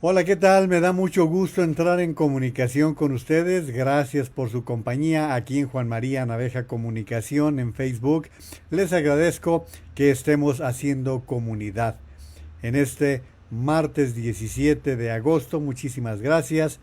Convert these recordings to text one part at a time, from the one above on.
Hola, ¿qué tal? Me da mucho gusto entrar en comunicación con ustedes. Gracias por su compañía aquí en Juan María Naveja Comunicación en Facebook. Les agradezco que estemos haciendo comunidad en este martes 17 de agosto. Muchísimas gracias.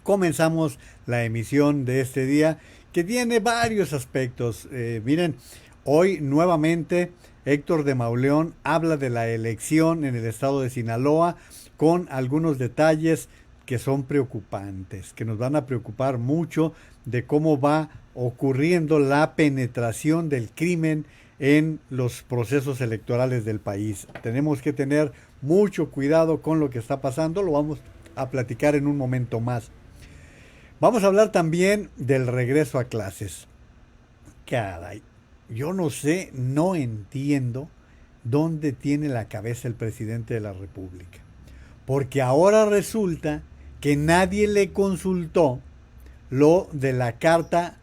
Comenzamos la emisión de este día que tiene varios aspectos. Miren, hoy nuevamente Héctor de Mauleón habla de la elección en el estado de Sinaloa con algunos detalles que son preocupantes, que nos van a preocupar mucho de cómo va ocurriendo la penetración del crimen en los procesos electorales del país. Tenemos que tener mucho cuidado con lo que está pasando, lo vamos a platicar en un momento más. Vamos a hablar también del regreso a clases. Caray, yo no sé, no entiendo dónde tiene la cabeza el presidente de la República. Porque ahora resulta que nadie le consultó lo de la carta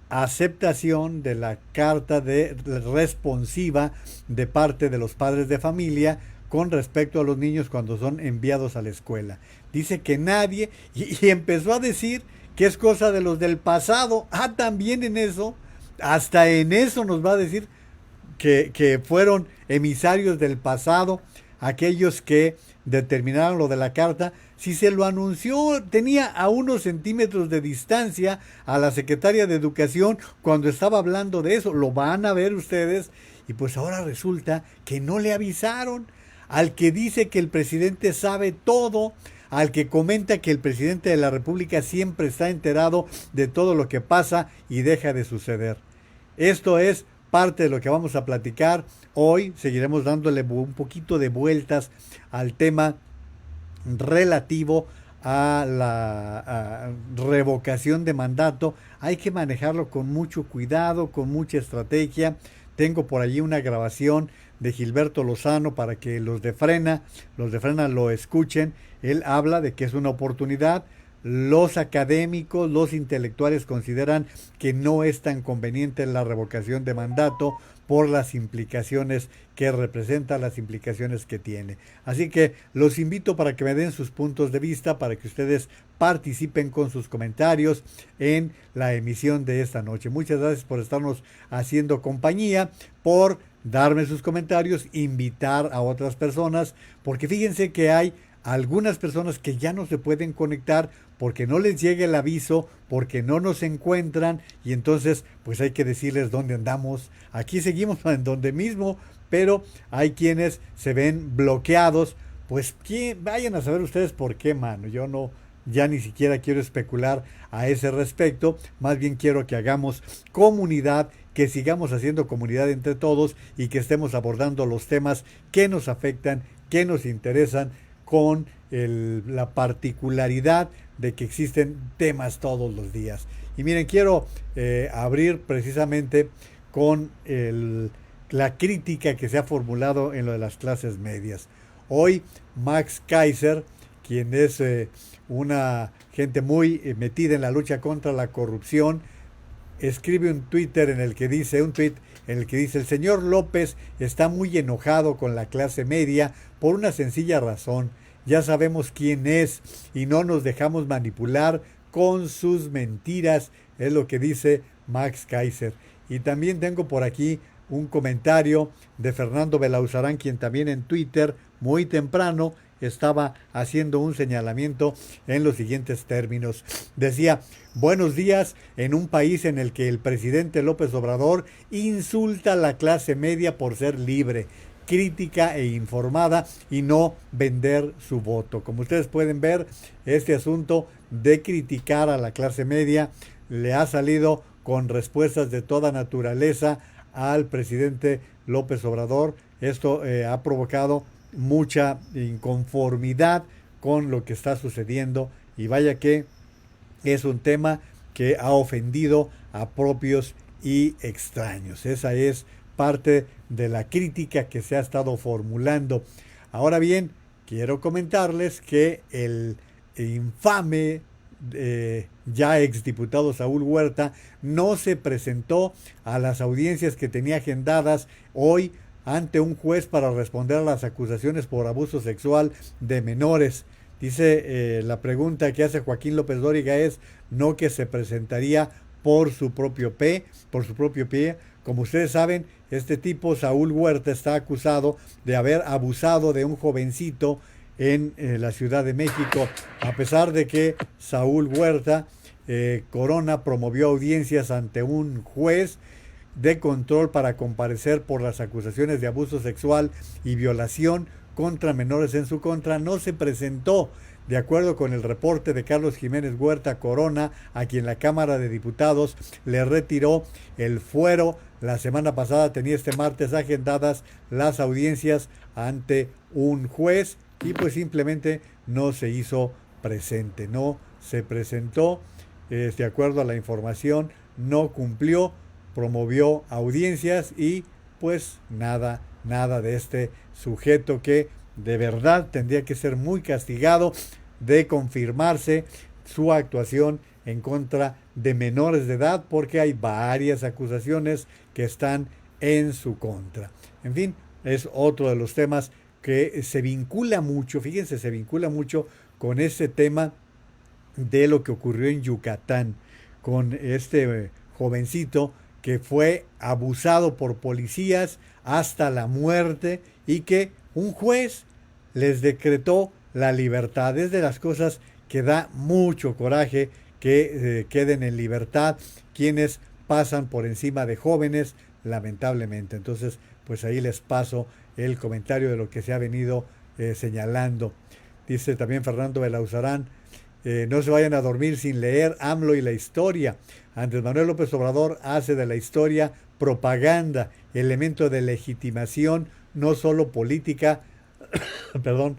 aceptación, de la carta de responsiva de parte de los padres de familia con respecto a los niños cuando son enviados a la escuela. Dice que nadie, y empezó a decir que es cosa de los del pasado. Ah, también en eso, hasta en eso nos va a decir que fueron emisarios del pasado, aquellos que determinaron lo de la carta. Si se lo anunció, tenía a unos centímetros de distancia a la secretaria de Educación cuando estaba hablando de eso. Lo van a ver ustedes. Y pues ahora resulta que no le avisaron. Al que dice que el presidente sabe todo, al que comenta que el presidente de la República siempre está enterado de todo lo que pasa y deja de suceder. Esto es parte de lo que vamos a platicar. Hoy seguiremos dándole un poquito de vueltas al tema relativo a la revocación de mandato. Hay que manejarlo con mucho cuidado, con mucha estrategia. Tengo por allí una grabación de Gilberto Lozano para que los de Frena lo escuchen. Él habla de que es una oportunidad. Los académicos, los intelectuales consideran que no es tan conveniente la revocación de mandato por las implicaciones que representa, las implicaciones que tiene. Así que los invito para que me den sus puntos de vista, para que ustedes participen con sus comentarios en la emisión de esta noche. Muchas gracias por estarnos haciendo compañía, por darme sus comentarios, invitar a otras personas, porque fíjense que hay algunas personas que ya no se pueden conectar porque no les llega el aviso, porque no nos encuentran y entonces pues hay que decirles dónde andamos. Aquí seguimos en donde mismo, pero hay quienes se ven bloqueados. Pues que vayan a saber ustedes por qué, mano. Yo no, ya ni siquiera quiero especular a ese respecto. Más bien quiero que hagamos comunidad, que sigamos haciendo comunidad entre todos y que estemos abordando los temas que nos afectan, que nos interesan, con la particularidad de que existen temas todos los días. Y miren, quiero abrir precisamente con la crítica que se ha formulado en lo de las clases medias. Hoy Max Kaiser, quien es una gente muy metida en la lucha contra la corrupción, escribe un tweet en el que dice: el señor López está muy enojado con la clase media por una sencilla razón. Ya sabemos quién es y no nos dejamos manipular con sus mentiras, es lo que dice Max Kaiser. Y también tengo por aquí un comentario de Fernando Belauzarán, quien también en Twitter muy temprano estaba haciendo un señalamiento en los siguientes términos. Decía: buenos días, en un país en el que el presidente López Obrador insulta a la clase media por ser libre, crítica e informada y no vender su voto. Como ustedes pueden ver, este asunto de criticar a la clase media le ha salido con respuestas de toda naturaleza al presidente López Obrador. Esto ha provocado mucha inconformidad con lo que está sucediendo y vaya que es un tema que ha ofendido a propios y extraños. Esa es parte de la crítica que se ha estado formulando. Ahora bien, quiero comentarles que el infame ya exdiputado Saúl Huerta no se presentó a las audiencias que tenía agendadas hoy ante un juez para responder a las acusaciones por abuso sexual de menores. La pregunta que hace Joaquín López Dóriga es no que se presentaría por su propio pie. Como ustedes saben, este tipo, Saúl Huerta, está acusado de haber abusado de un jovencito en la Ciudad de México, a pesar de que Saúl Huerta Corona promovió audiencias ante un juez de control para comparecer por las acusaciones de abuso sexual y violación contra menores en su contra. No se presentó. De acuerdo con el reporte de Carlos Jiménez Huerta Corona, a quien la Cámara de Diputados le retiró el fuero, la semana pasada tenía este martes agendadas las audiencias ante un juez y pues simplemente no se hizo presente, no se presentó, de acuerdo a la información, no cumplió, promovió audiencias y pues nada de este sujeto que de verdad tendría que ser muy castigado de confirmarse su actuación en contra de menores de edad, porque hay varias acusaciones que están en su contra. En fin, es otro de los temas que se vincula mucho, fíjense, se vincula mucho con ese tema de lo que ocurrió en Yucatán con este jovencito que fue abusado por policías hasta la muerte y que un juez les decretó la libertad. Es de las cosas que da mucho coraje que queden en libertad quienes pasan por encima de jóvenes, lamentablemente. Entonces, pues ahí les paso el comentario de lo que se ha venido señalando. Dice también Fernando Belauzarán, no se vayan a dormir sin leer AMLO y la historia. Andrés Manuel López Obrador hace de la historia propaganda, elemento de legitimación, no solo política, perdón,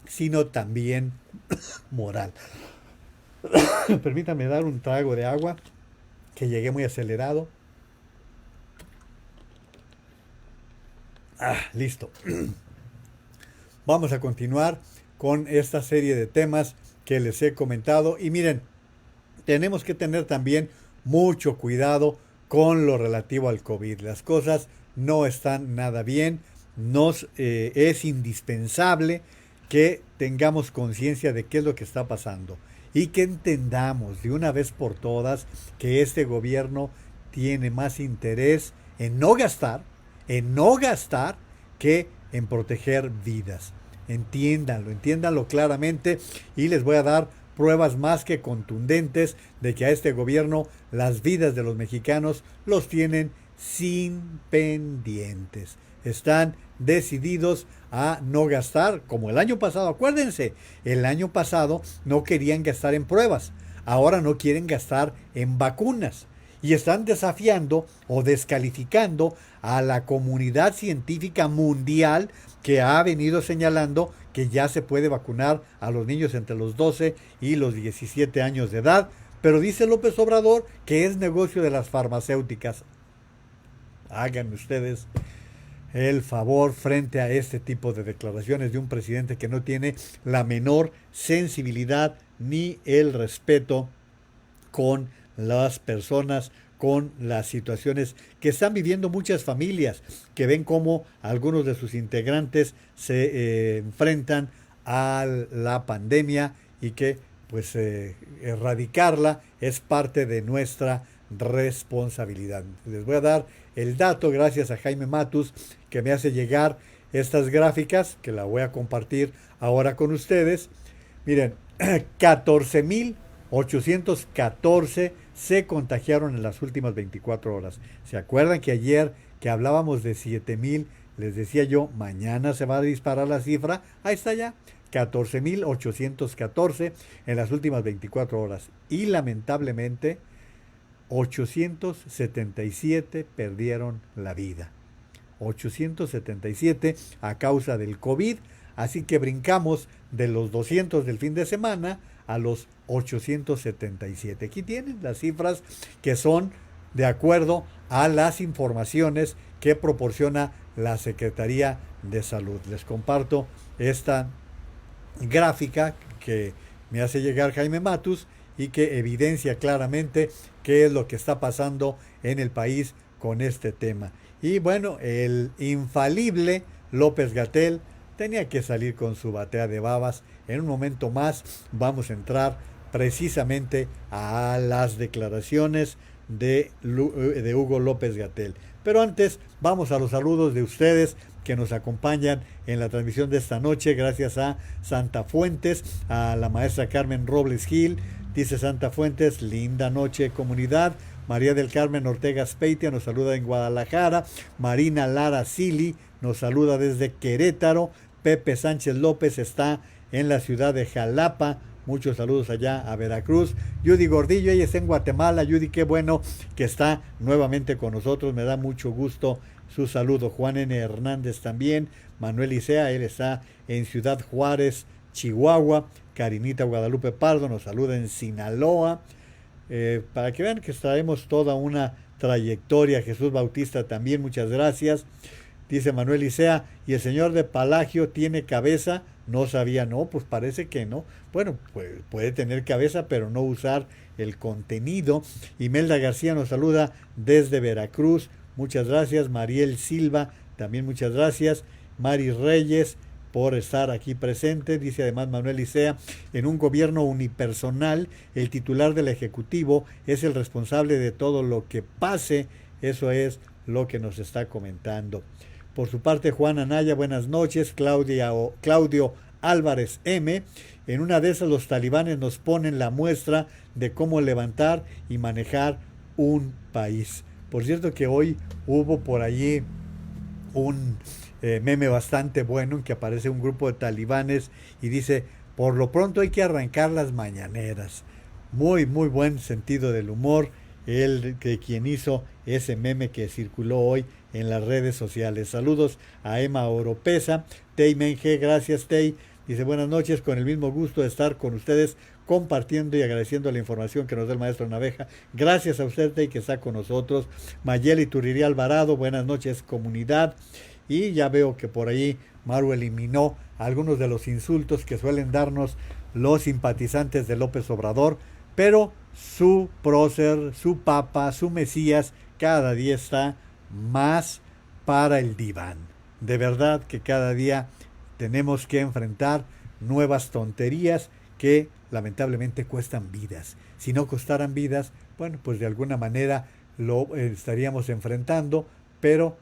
sino también moral. Permítanme dar un trago de agua, que llegué muy acelerado. Listo. Vamos a continuar con esta serie de temas que les he comentado. Y miren, tenemos que tener también mucho cuidado con lo relativo al COVID. Las cosas no están nada bien. Es indispensable que tengamos conciencia de qué es lo que está pasando y que entendamos de una vez por todas que este gobierno tiene más interés en no gastar que en proteger vidas. Entiéndanlo claramente y les voy a dar pruebas más que contundentes de que a este gobierno las vidas de los mexicanos los tienen sin pendientes. Están decididos a no gastar, como el año pasado. Acuérdense, el año pasado no querían gastar en pruebas, ahora no quieren gastar en vacunas. Y están desafiando o descalificando a la comunidad científica mundial que ha venido señalando que ya se puede vacunar a los niños entre los 12 y los 17 años de edad. Pero dice López Obrador que es negocio de las farmacéuticas. Háganme ustedes el favor frente a este tipo de declaraciones de un presidente que no tiene la menor sensibilidad ni el respeto con las personas, con las situaciones que están viviendo muchas familias, que ven cómo algunos de sus integrantes se enfrentan a la pandemia y que pues erradicarla es parte de nuestra responsabilidad. Les voy a dar el dato gracias a Jaime Matus, que me hace llegar estas gráficas, que la voy a compartir ahora con ustedes. Miren, 14,814 se contagiaron en las últimas 24 horas. ¿Se acuerdan que ayer que hablábamos de 7,000, les decía yo, mañana se va a disparar la cifra? Ahí está ya, 14,814 en las últimas 24 horas. Y lamentablemente, 877 perdieron la vida. 877 a causa del COVID. Así que brincamos de los 200 del fin de semana a los 877. Aquí tienen las cifras que son de acuerdo a las informaciones que proporciona la Secretaría de Salud. Les comparto esta gráfica que me hace llegar Jaime Matus y que evidencia claramente qué es lo que está pasando en el país con este tema. Y bueno, el infalible López-Gatell tenía que salir con su batea de babas. En un momento más vamos a entrar precisamente a las declaraciones de Hugo López-Gatell. Pero antes vamos a los saludos de ustedes que nos acompañan en la transmisión de esta noche, gracias a Santa Fuentes, a la maestra Carmen Robles Gil. Dice Santa Fuentes: linda noche comunidad. María del Carmen Ortega Speitia nos saluda en Guadalajara. Marina Lara Sili nos saluda desde Querétaro. Pepe Sánchez López está en la ciudad de Jalapa. Muchos saludos allá a Veracruz. Judy Gordillo, ella está en Guatemala. Judy, qué bueno que está nuevamente con nosotros. Me da mucho gusto su saludo. Juan N. Hernández también. Manuel Isea, él está en Ciudad Juárez, Chihuahua. Karinita Guadalupe Pardo nos saluda en Sinaloa. Para que vean que traemos toda una trayectoria. Jesús Bautista también, muchas gracias. Dice Manuel Isea: ¿y el señor de Palagio tiene cabeza? No sabía. No, pues parece que no. Bueno, puede tener cabeza, pero no usar el contenido. Imelda García nos saluda desde Veracruz. Muchas gracias. Mariel Silva, también muchas gracias. Mari Reyes, por estar aquí presente. Dice además Manuel Isea: en un gobierno unipersonal, el titular del Ejecutivo es el responsable de todo lo que pase. Eso es lo que nos está comentando. Por su parte, Juan Anaya, buenas noches. Claudio Álvarez M. En una de esas los talibanes nos ponen la muestra de cómo levantar y manejar un país. Por cierto que hoy hubo por allí un meme bastante bueno en que aparece un grupo de talibanes y dice: por lo pronto hay que arrancar las mañaneras. Muy buen sentido del humor el que quien hizo ese meme que circuló hoy en las redes sociales. Saludos a Emma Oropesa. Tei Menge, gracias Tei. Dice: buenas noches, con el mismo gusto de estar con ustedes compartiendo y agradeciendo la información que nos da el maestro Naveja. Gracias a usted, Tei, que está con nosotros. Mayeli Turiría Alvarado, buenas noches comunidad. Y ya veo que por ahí Maru eliminó algunos de los insultos que suelen darnos los simpatizantes de López Obrador, pero su prócer, su papa, su mesías, cada día está más para el diván. De verdad que cada día tenemos que enfrentar nuevas tonterías que lamentablemente cuestan vidas. Si no costaran vidas, bueno, pues de alguna manera lo estaríamos enfrentando, pero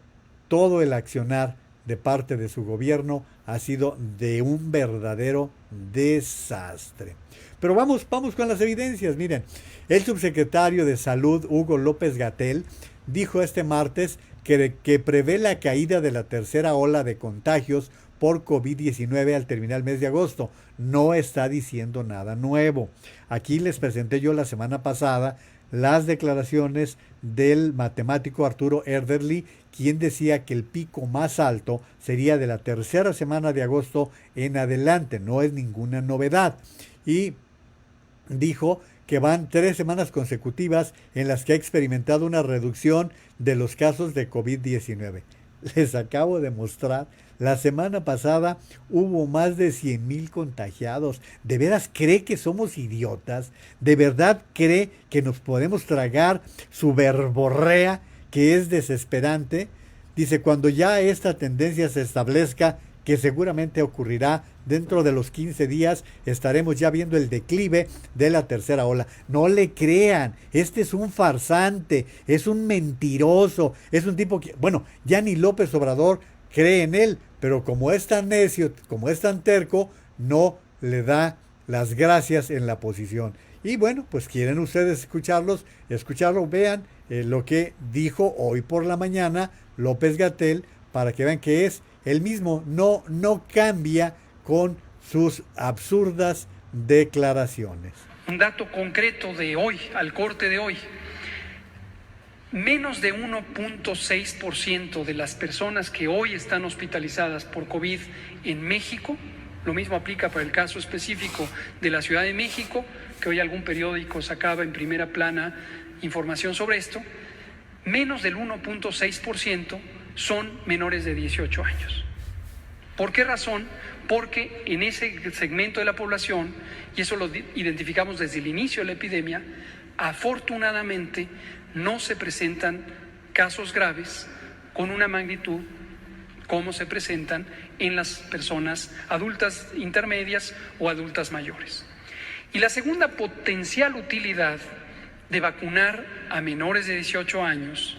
todo el accionar de parte de su gobierno ha sido de un verdadero desastre. Pero vamos con las evidencias. Miren, el subsecretario de Salud, Hugo López-Gatell, dijo este martes que prevé la caída de la tercera ola de contagios por COVID-19 al terminar el mes de agosto. No está diciendo nada nuevo. Aquí les presenté yo la semana pasada las declaraciones del matemático Arturo Erdely, quien decía que el pico más alto sería de la tercera semana de agosto en adelante. No es ninguna novedad. Y dijo que van 3 semanas consecutivas en las que ha experimentado una reducción de los casos de COVID-19. Les acabo de mostrar, la semana pasada hubo más de 100,000 contagiados. ¿De veras cree que somos idiotas? ¿De verdad cree que nos podemos tragar su verborrea, que es desesperante? Dice: cuando ya esta tendencia se establezca, que seguramente ocurrirá dentro de los 15 días, estaremos ya viendo el declive de la tercera ola. No le crean, este es un farsante, es un mentiroso, es un tipo que, bueno, ya ni López Obrador cree en él, pero como es tan necio, como es tan terco, no le da las gracias en la posición. Y bueno, pues quieren ustedes escucharlo, vean lo que dijo hoy por la mañana López-Gatell, para que vean que es el mismo, no cambia con sus absurdas declaraciones. Un dato concreto de hoy, al corte de hoy: menos de 1.6% de las personas que hoy están hospitalizadas por COVID en México, lo mismo aplica para el caso específico de la Ciudad de México, que hoy algún periódico sacaba en primera plana información sobre esto, menos del 1.6% son menores de 18 años. ¿Por qué razón? Porque en ese segmento de la población, y eso lo identificamos desde el inicio de la epidemia, afortunadamente no se presentan casos graves con una magnitud como se presentan en las personas adultas intermedias o adultas mayores. Y la segunda potencial utilidad de vacunar a menores de 18 años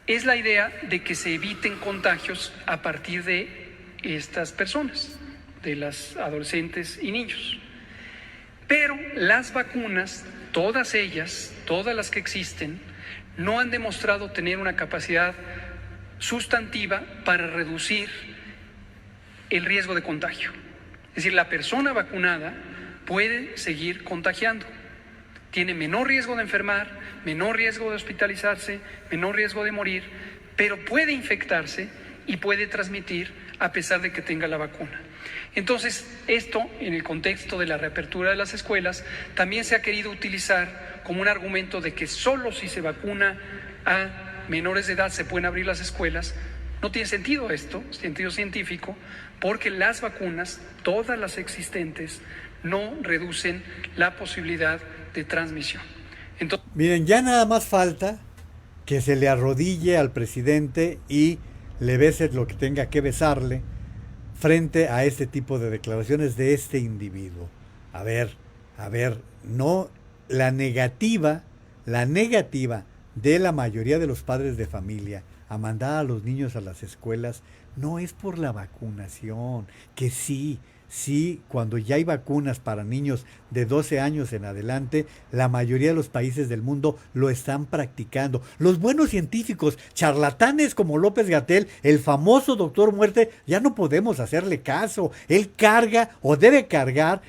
es la idea de que se eviten contagios a partir de estas personas, de las adolescentes y niños. Pero las vacunas, todas ellas, todas las que existen, no han demostrado tener una capacidad sustantiva para reducir el riesgo de contagio. Es decir, la persona vacunada puede seguir contagiando. Tiene menor riesgo de enfermar, menor riesgo de hospitalizarse, menor riesgo de morir, pero puede infectarse y puede transmitir a pesar de que tenga la vacuna. Entonces, esto, en el contexto de la reapertura de las escuelas, también se ha querido utilizar como un argumento de que solo si se vacuna a menores de edad se pueden abrir las escuelas. No tiene sentido esto, sentido científico, porque las vacunas, todas las existentes, no reducen la posibilidad de transmisión. Entonces, miren, ya nada más falta que se le arrodille al presidente y le bese lo que tenga que besarle frente a este tipo de declaraciones de este individuo. A ver, no, la negativa de la mayoría de los padres de familia a mandar a los niños a las escuelas no es por la vacunación, que sí, cuando ya hay vacunas para niños de 12 años en adelante, la mayoría de los países del mundo lo están practicando. Los buenos científicos, charlatanes como López-Gatell, el famoso doctor Muerte, ya no podemos hacerle caso. Él carga o debe cargar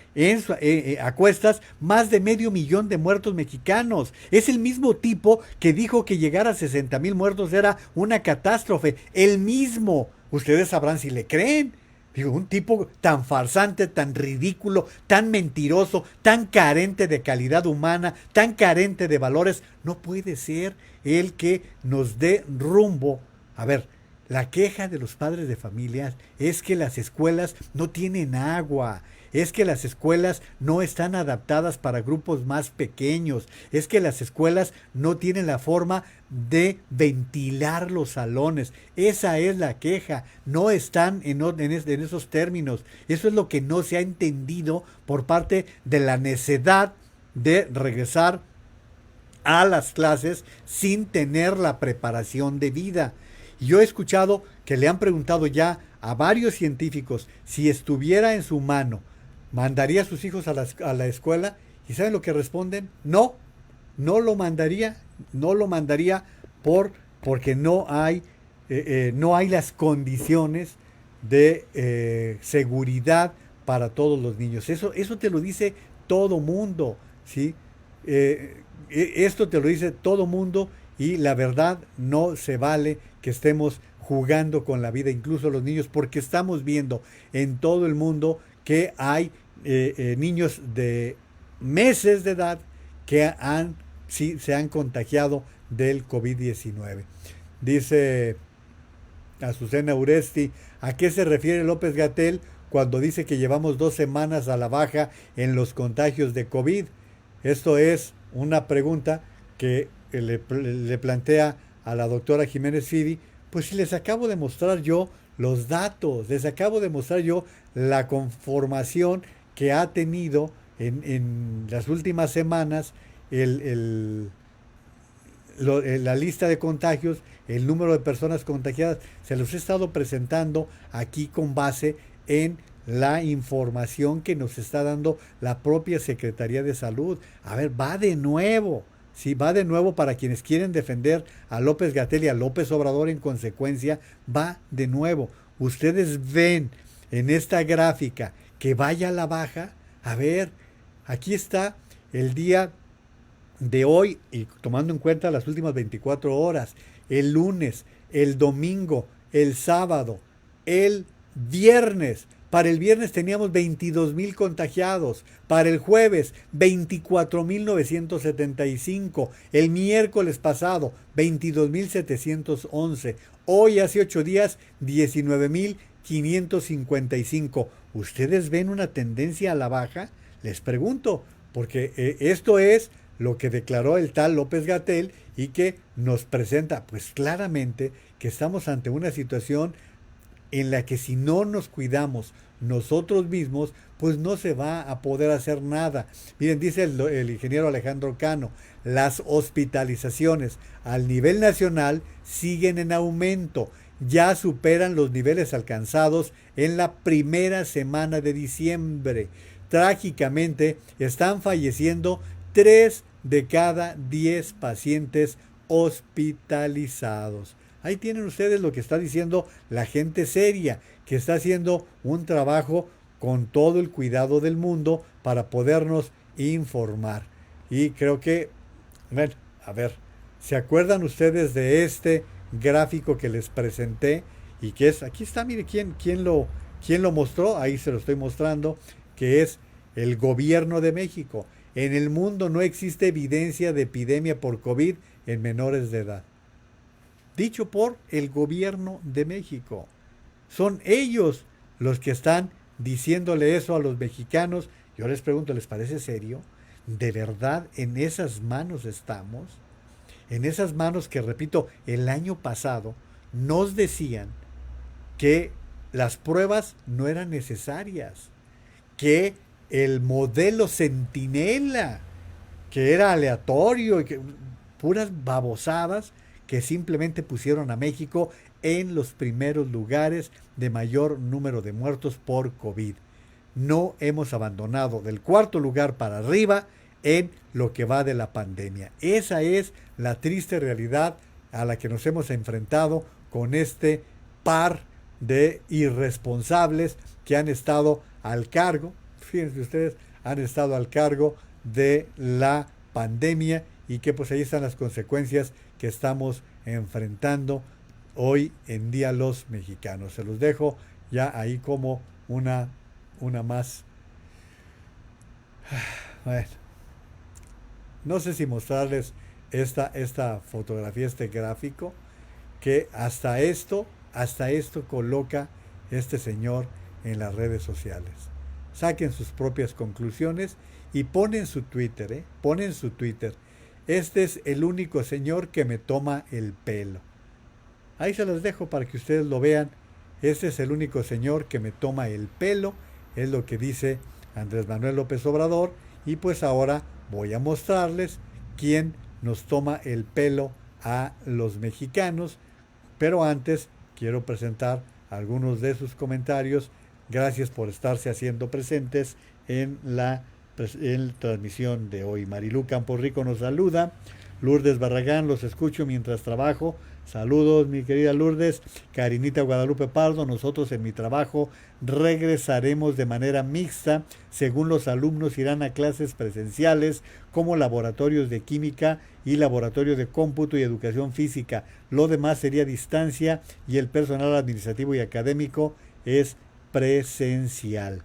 a cuestas más de 500,000 de muertos mexicanos. Es el mismo tipo que dijo que llegar a 60,000 muertos era una catástrofe. El mismo. Ustedes sabrán si le creen. Digo, un tipo tan farsante, tan ridículo, tan mentiroso, tan carente de calidad humana, tan carente de valores, no puede ser el que nos dé rumbo. A ver, la queja de los padres de familias es que las escuelas no tienen agua, es que las escuelas no están adaptadas para grupos más pequeños, es que las escuelas no tienen la forma de ventilar los salones. Esa es la queja, no están en esos términos. Eso es lo que no se ha entendido por parte de la necedad de regresar a las clases sin tener la preparación debida. Yo he escuchado que le han preguntado ya a varios científicos si estuviera en su mano, ¿mandaría a sus hijos a la escuela? ¿Y saben lo que responden? No lo mandaría porque no hay las condiciones de seguridad para todos los niños. Eso te lo dice todo mundo, ¿sí? Esto te lo dice todo mundo y la verdad no se vale que estemos jugando con la vida, incluso los niños, porque estamos viendo en todo el mundo que hay niños de meses de edad que se han contagiado del COVID-19. Dice Azucena Uresti, ¿a qué se refiere López-Gatell cuando dice que llevamos 2 semanas a la baja en los contagios de COVID? Esto es una pregunta que le plantea a la doctora Jiménez Fidi. Pues si les acabo de mostrar yo los datos, les acabo de mostrar yo la conformación que ha tenido en las últimas semanas la lista de contagios, el número de personas contagiadas. Se los he estado presentando aquí con base en la información que nos está dando la propia Secretaría de Salud. A ver, va de nuevo. Sí, va de nuevo para quienes quieren defender a López-Gatell y a López Obrador en consecuencia, va de nuevo. Ustedes ven en esta gráfica que vaya a la baja. A ver, aquí está el día de hoy y tomando en cuenta las últimas 24 horas, el lunes, el domingo, el sábado, el viernes. Para el viernes teníamos 22,000 contagiados. Para el jueves, 24,975. El miércoles pasado, 22,711. Hoy, hace 8 días, 19,555. ¿Ustedes ven una tendencia a la baja? Les pregunto, porque esto es lo que declaró el tal López-Gatell y que nos presenta, pues claramente, que estamos ante una situación en la que si no nos cuidamos nosotros mismos, pues no se va a poder hacer nada. Miren, dice el ingeniero Alejandro Cano, las hospitalizaciones al nivel nacional siguen en aumento, ya superan los niveles alcanzados en la primera semana de diciembre. Trágicamente, están falleciendo 3 de cada 10 pacientes hospitalizados. Ahí tienen ustedes lo que está diciendo la gente seria, que está haciendo un trabajo con todo el cuidado del mundo para podernos informar. Y creo que, bueno, a ver, ¿se acuerdan ustedes de este gráfico que les presenté? Y que es, aquí está, mire, quién lo mostró, ahí se lo estoy mostrando, que es el gobierno de México. En el mundo no existe evidencia de epidemia por COVID en menores de edad. Dicho por el gobierno de México. Son ellos los que están diciéndole eso a los mexicanos. Yo les pregunto, ¿les parece serio? ¿De verdad en esas manos estamos? En esas manos que, repito, el año pasado nos decían que las pruebas no eran necesarias, que el modelo Centinela, que era aleatorio, y que, puras babosadas, que simplemente pusieron a México en los primeros lugares de mayor número de muertos por COVID. No hemos abandonado del cuarto lugar para arriba en lo que va de la pandemia. Esa es la triste realidad a la que nos hemos enfrentado con este par de irresponsables que han estado al cargo, fíjense ustedes, han estado al cargo de la pandemia y que pues ahí están las consecuencias que estamos enfrentando hoy en día los mexicanos. Se los dejo ya ahí como una más. Bueno, no sé si mostrarles esta fotografía, este gráfico, que hasta esto coloca este señor en las redes sociales. Saquen sus propias conclusiones y ponen su Twitter, ponen su Twitter. Este es el único señor que me toma el pelo. Ahí se los dejo para que ustedes lo vean. Este es el único señor que me toma el pelo. Es lo que dice Andrés Manuel López Obrador. Y pues ahora voy a mostrarles quién nos toma el pelo a los mexicanos. Pero antes quiero presentar algunos de sus comentarios. Gracias por estarse haciendo presentes en la transmisión de hoy. Marilú Campos Rico nos saluda. Lourdes Barragán, los escucho mientras trabajo. Saludos, mi querida Lourdes. Karinita Guadalupe Pardo, nosotros en mi trabajo regresaremos de manera mixta, según los alumnos irán a clases presenciales como laboratorios de química y laboratorio de cómputo y educación física. Lo demás sería distancia y el personal administrativo y académico es presencial.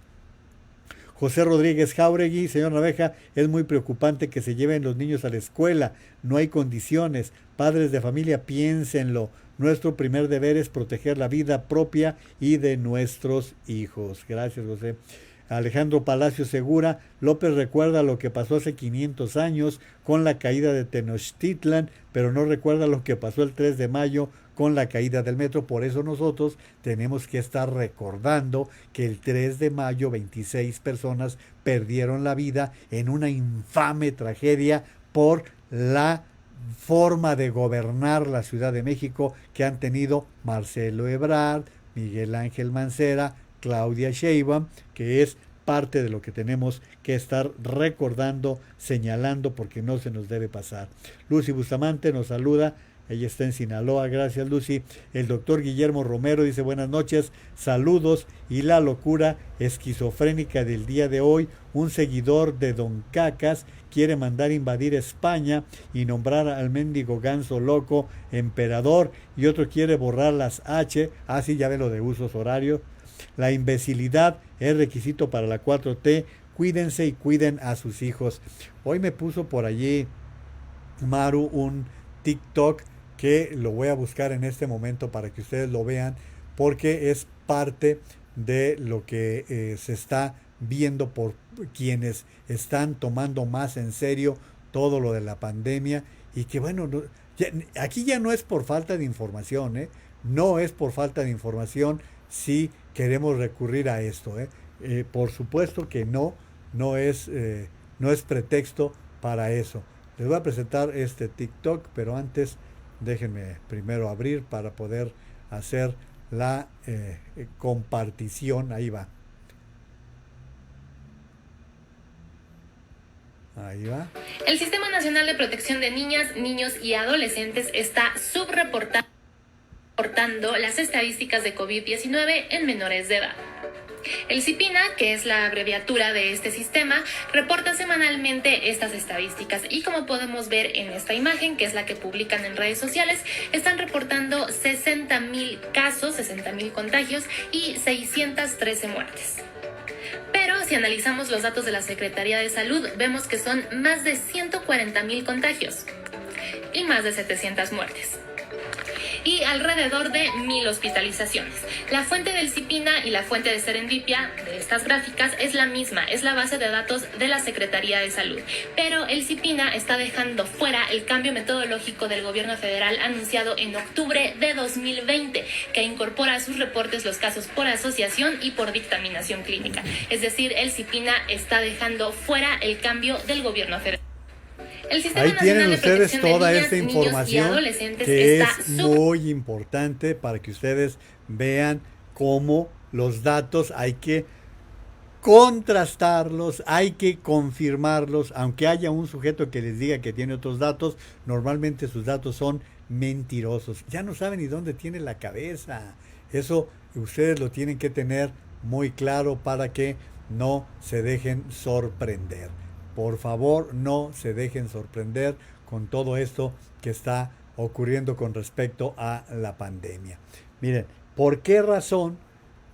José Rodríguez Jauregui, señor Naveja, es muy preocupante que se lleven los niños a la escuela, no hay condiciones, padres de familia, piénsenlo, nuestro primer deber es proteger la vida propia y de nuestros hijos. Gracias, José. Alejandro Palacio Segura, López recuerda lo que pasó hace 500 años con la caída de Tenochtitlan, pero no recuerda lo que pasó el 3 de mayo con la caída del metro. Por eso nosotros tenemos que estar recordando que el 3 de mayo 26 personas perdieron la vida en una infame tragedia por la forma de gobernar la Ciudad de México que han tenido Marcelo Ebrard, Miguel Ángel Mancera, Claudia Sheinbaum, que es parte de lo que tenemos que estar recordando, señalando, porque no se nos debe pasar. Lucy Bustamante nos saluda. Ella está en Sinaloa, gracias Lucy. El doctor Guillermo Romero dice buenas noches, saludos. Y la locura esquizofrénica del día de hoy, un seguidor de Don Cacas quiere mandar invadir España y nombrar al mendigo ganso loco emperador, y otro quiere borrar las H, así ya ve lo de usos horarios. La imbecilidad es requisito para la 4T, cuídense y cuiden a sus hijos. Hoy me puso por allí Maru un TikTok que lo voy a buscar en este momento para que ustedes lo vean, porque es parte de lo que se está viendo por quienes están tomando más en serio todo lo de la pandemia, y que bueno, aquí ya no es por falta de información, no es por falta de información, si queremos recurrir a esto, ¿eh? Por supuesto que no es, no es pretexto para eso. Les voy a presentar este TikTok, pero antes déjenme primero abrir para poder hacer la compartición. Ahí va. Ahí va. El Sistema Nacional de Protección de Niñas, Niños y Adolescentes está subreportando las estadísticas de COVID-19 en menores de edad. El CIPINA, que es la abreviatura de este sistema, reporta semanalmente estas estadísticas y como podemos ver en esta imagen, que es la que publican en redes sociales, están reportando 60,000 casos, 60,000 contagios y 613 muertes. Pero si analizamos los datos de la Secretaría de Salud, vemos que son más de 140,000 contagios y más de 700 muertes. Y alrededor de 1,000 hospitalizaciones. La fuente del CIPINA y la fuente de Serendipia de estas gráficas es la misma, es la base de datos de la Secretaría de Salud. Pero el CIPINA está dejando fuera el cambio metodológico del gobierno federal anunciado en octubre de 2020, que incorpora a sus reportes los casos por asociación y por dictaminación clínica. Es decir, el CIPINA está dejando fuera el cambio del gobierno federal. Ahí tienen ustedes toda esta información que es muy importante para que ustedes vean cómo los datos hay que contrastarlos, hay que confirmarlos, aunque haya un sujeto que les diga que tiene otros datos, normalmente sus datos son mentirosos. Ya no saben ni dónde tiene la cabeza. Eso ustedes lo tienen que tener muy claro para que no se dejen sorprender. Por favor, no se dejen sorprender con todo esto que está ocurriendo con respecto a la pandemia. Miren, ¿por qué razón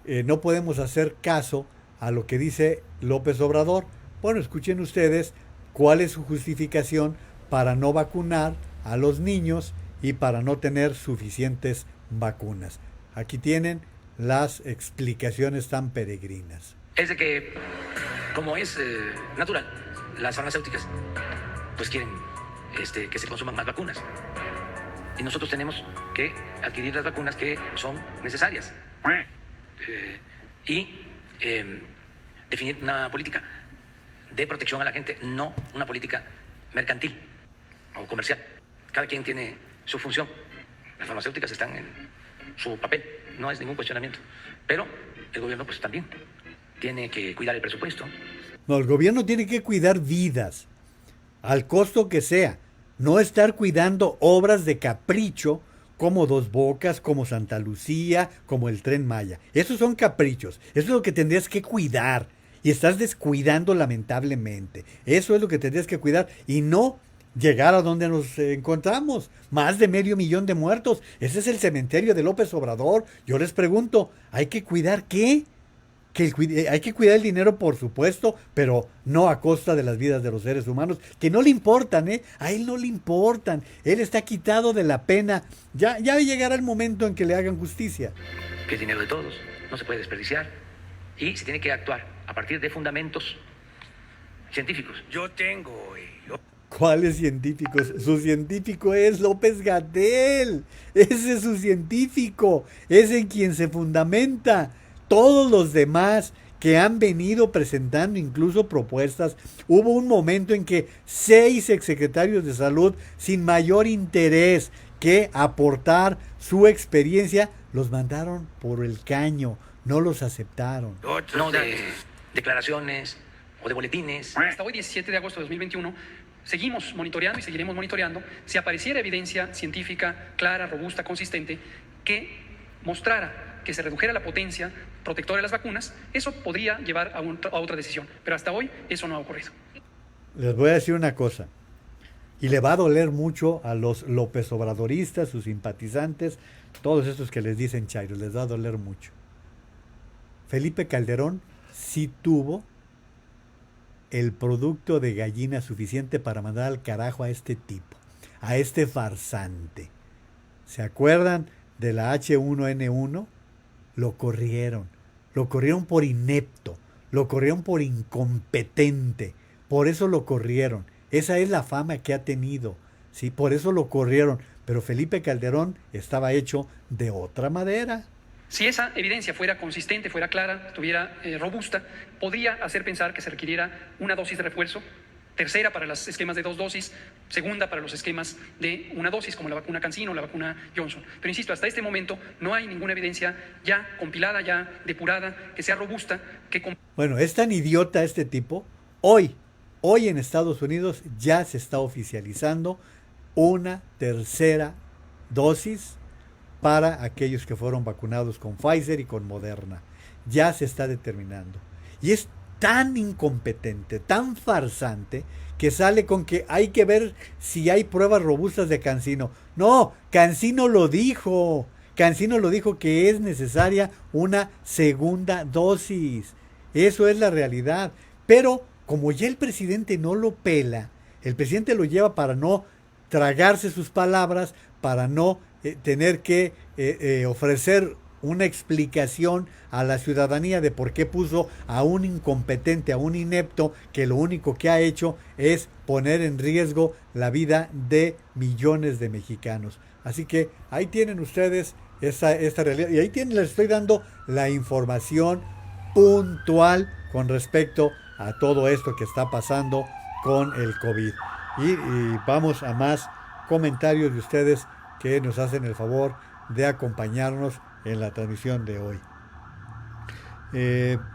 no podemos hacer caso a lo que dice López Obrador? Bueno, escuchen ustedes cuál es su justificación para no vacunar a los niños y para no tener suficientes vacunas. Aquí tienen las explicaciones tan peregrinas. Es de que, como es natural, las farmacéuticas pues quieren que se consuman más vacunas y nosotros tenemos que adquirir las vacunas que son necesarias y definir una política de protección a la gente, no una política mercantil o comercial. Cada quien tiene su función. Las farmacéuticas están en su papel, no es ningún cuestionamiento, pero el gobierno pues también tiene que cuidar el presupuesto. No, el gobierno tiene que cuidar vidas, al costo que sea. No estar cuidando obras de capricho como Dos Bocas, como Santa Lucía, como el Tren Maya. Esos son caprichos. Eso es lo que tendrías que cuidar. Y estás descuidando lamentablemente. Eso es lo que tendrías que cuidar. Y no llegar a donde nos encontramos. Más de 500,000 de muertos. Ese es el cementerio de López Obrador. Yo les pregunto, ¿hay que cuidar qué? Hay que cuidar el dinero, por supuesto, pero no a costa de las vidas de los seres humanos, que no le importan, a él no le importan. Él está quitado de la pena. Ya llegará el momento en que le hagan justicia. Que el dinero de todos no se puede desperdiciar y se tiene que actuar a partir de fundamentos científicos. ¿Cuáles científicos? Su científico es López-Gatell. Ese es su científico. Es en quien se fundamenta. Todos los demás que han venido presentando incluso propuestas, hubo un momento en que 6 exsecretarios de salud sin mayor interés que aportar su experiencia, los mandaron por el caño, no los aceptaron. No de declaraciones o de boletines. Hasta hoy, 17 de agosto de 2021, seguimos monitoreando y seguiremos monitoreando si apareciera evidencia científica clara, robusta, consistente, que mostrara que se redujera la potencia protectora de las vacunas. Eso podría llevar a otra decisión, pero hasta hoy eso no ha ocurrido. Les voy a decir una cosa, y le va a doler mucho a los López Obradoristas, sus simpatizantes, todos estos que les dicen chairos, les va a doler mucho. Felipe Calderón sí tuvo el producto de gallina suficiente para mandar al carajo a este tipo, a este farsante. ¿Se acuerdan de la H1N1? Lo corrieron por inepto, lo corrieron por incompetente, por eso lo corrieron. Esa es la fama que ha tenido, ¿sí? Por eso lo corrieron, pero Felipe Calderón estaba hecho de otra madera. Si esa evidencia fuera consistente, fuera clara, estuviera robusta, podría hacer pensar que se requiriera una dosis de refuerzo, tercera para los esquemas de 2 dosis, segunda para los esquemas de 1 dosis, como la vacuna CanSino o la vacuna Johnson. Pero insisto, hasta este momento no hay ninguna evidencia ya compilada, ya depurada, que sea robusta, que... Bueno, es tan idiota este tipo. Hoy en Estados Unidos ya se está oficializando una tercera dosis para aquellos que fueron vacunados con Pfizer y con Moderna. Ya se está determinando. Y es tan incompetente, tan farsante, que sale con que hay que ver si hay pruebas robustas de CanSino. No, CanSino lo dijo. CanSino lo dijo que es necesaria una segunda dosis. Eso es la realidad. Pero como ya el presidente no lo pela, el presidente lo lleva para no tragarse sus palabras, para no tener que ofrecer una explicación a la ciudadanía de por qué puso a un incompetente, a un inepto, que lo único que ha hecho es poner en riesgo la vida de millones de mexicanos. Así que ahí tienen ustedes esta realidad, y ahí les estoy dando la información puntual con respecto a todo esto que está pasando con el COVID. Y vamos a más comentarios de ustedes que nos hacen el favor de acompañarnos en la transmisión de hoy.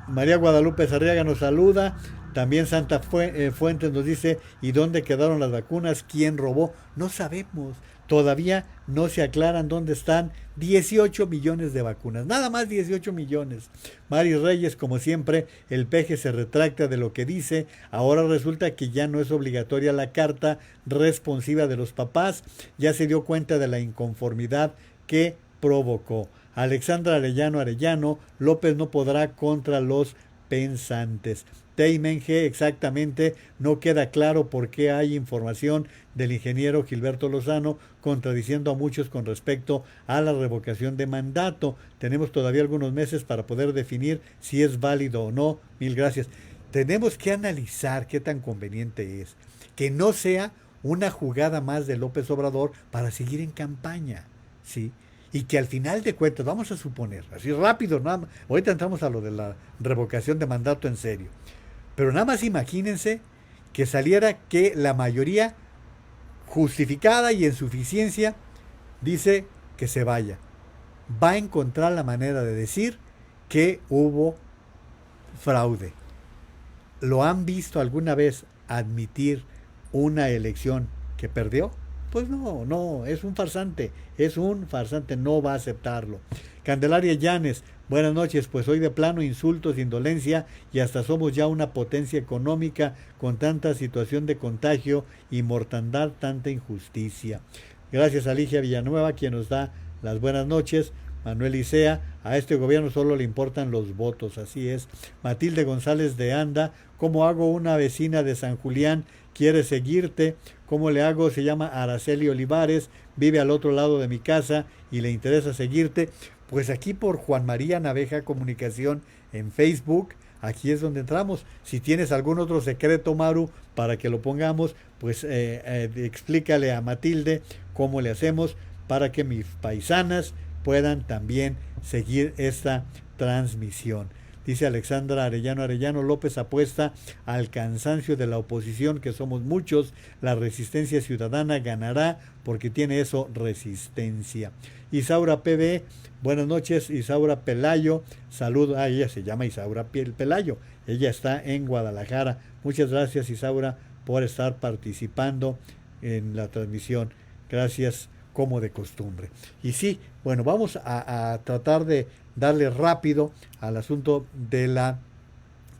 María Guadalupe Sarriaga nos saluda. También Santa Fuentes nos dice: ¿y dónde quedaron las vacunas? ¿Quién robó? No sabemos. Todavía no se aclaran dónde están 18 millones de vacunas. Nada más 18 millones. Mari Reyes, como siempre, el peje se retracta de lo que dice. Ahora resulta que ya no es obligatoria la carta responsiva de los papás. Ya se dio cuenta de la inconformidad que provocó. Alexandra Arellano, López no podrá contra los pensantes. Teimenge, exactamente, no queda claro por qué hay información del ingeniero Gilberto Lozano contradiciendo a muchos con respecto a la revocación de mandato. Tenemos todavía algunos meses para poder definir si es válido o no. Mil gracias. Tenemos que analizar qué tan conveniente es. Que no sea una jugada más de López Obrador para seguir en campaña, ¿sí? Y que al final de cuentas, vamos a suponer, así rápido, nada más, ahorita entramos a lo de la revocación de mandato en serio, pero nada más imagínense que saliera que la mayoría justificada y en suficiencia dice que se vaya. Va a encontrar la manera de decir que hubo fraude. ¿Lo han visto alguna vez admitir una elección que perdió? Pues no, es un farsante, no va a aceptarlo. Candelaria Llanes, buenas noches, pues hoy de plano insultos, indolencia y hasta somos ya una potencia económica con tanta situación de contagio y mortandad, tanta injusticia. Gracias a Ligia Villanueva, quien nos da las buenas noches. Manuel Isea, a este gobierno solo le importan los votos, así es. Matilde González de Anda, ¿cómo hago? Una vecina de San Julián quiere seguirte. ¿Cómo le hago? Se llama Araceli Olivares, vive al otro lado de mi casa y le interesa seguirte. Pues aquí por Juan María Naveja Comunicación en Facebook, aquí es donde entramos. Si tienes algún otro secreto, Maru, para que lo pongamos, pues explícale a Matilde cómo le hacemos para que mis paisanas puedan también seguir esta transmisión. Dice Alexandra Arellano, López apuesta al cansancio de la oposición, que somos muchos. La resistencia ciudadana ganará porque tiene eso, resistencia. Isaura PB, buenas noches. Isaura Pelayo, saludo. Ella se llama Isaura Pelayo. Ella está en Guadalajara. Muchas gracias, Isaura, por estar participando en la transmisión. Gracias, como de costumbre. Y sí, bueno, vamos a tratar de darle rápido al asunto de la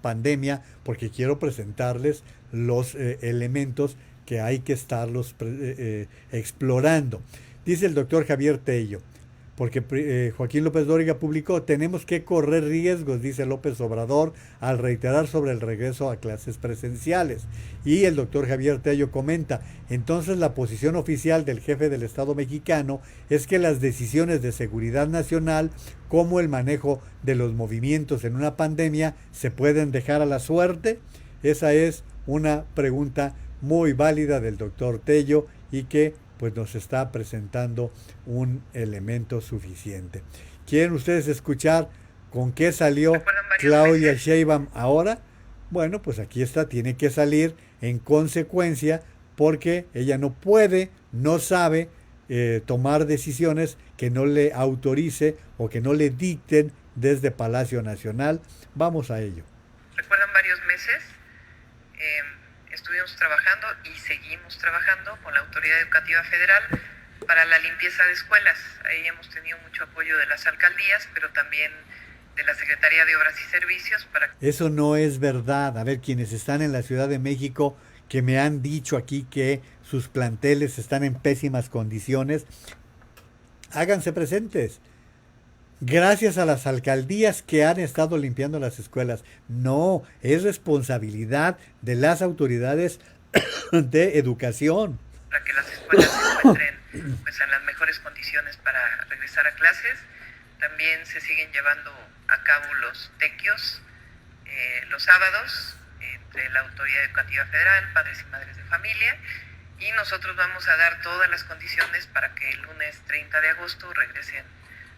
pandemia, porque quiero presentarles los elementos que hay que estarlos explorando. Dice el doctor Javier Tello, porque Joaquín López Dóriga publicó: tenemos que correr riesgos, dice López Obrador, al reiterar sobre el regreso a clases presenciales. Y el doctor Javier Tello comenta: entonces la posición oficial del jefe del Estado mexicano es que las decisiones de seguridad nacional, como el manejo de los movimientos en una pandemia, se pueden dejar a la suerte. Esa es una pregunta muy válida del doctor Tello y que pues nos está presentando un elemento suficiente. ¿Quieren ustedes escuchar con qué salió Claudia Sheinbaum ahora? Bueno, pues aquí está, tiene que salir en consecuencia porque ella no puede, no sabe tomar decisiones que no le autorice o que no le dicten desde Palacio Nacional. Vamos a ello. Recuerdan varios meses, estuvimos trabajando y seguimos trabajando con la Autoridad Educativa Federal para la limpieza de escuelas. Ahí hemos tenido mucho apoyo de las alcaldías, pero también de la Secretaría de Obras y Servicios. Eso no es verdad. A ver, quienes están en la Ciudad de México, que me han dicho aquí que sus planteles están en pésimas condiciones, háganse presentes. Gracias a las alcaldías que han estado limpiando las escuelas. No, es responsabilidad de las autoridades de educación. Para que las escuelas se encuentren pues, en las mejores condiciones para regresar a clases. También se siguen llevando a cabo los tequios los sábados entre la Autoridad Educativa Federal, padres y madres de familia, y nosotros vamos a dar todas las condiciones para que el lunes 30 de agosto regresen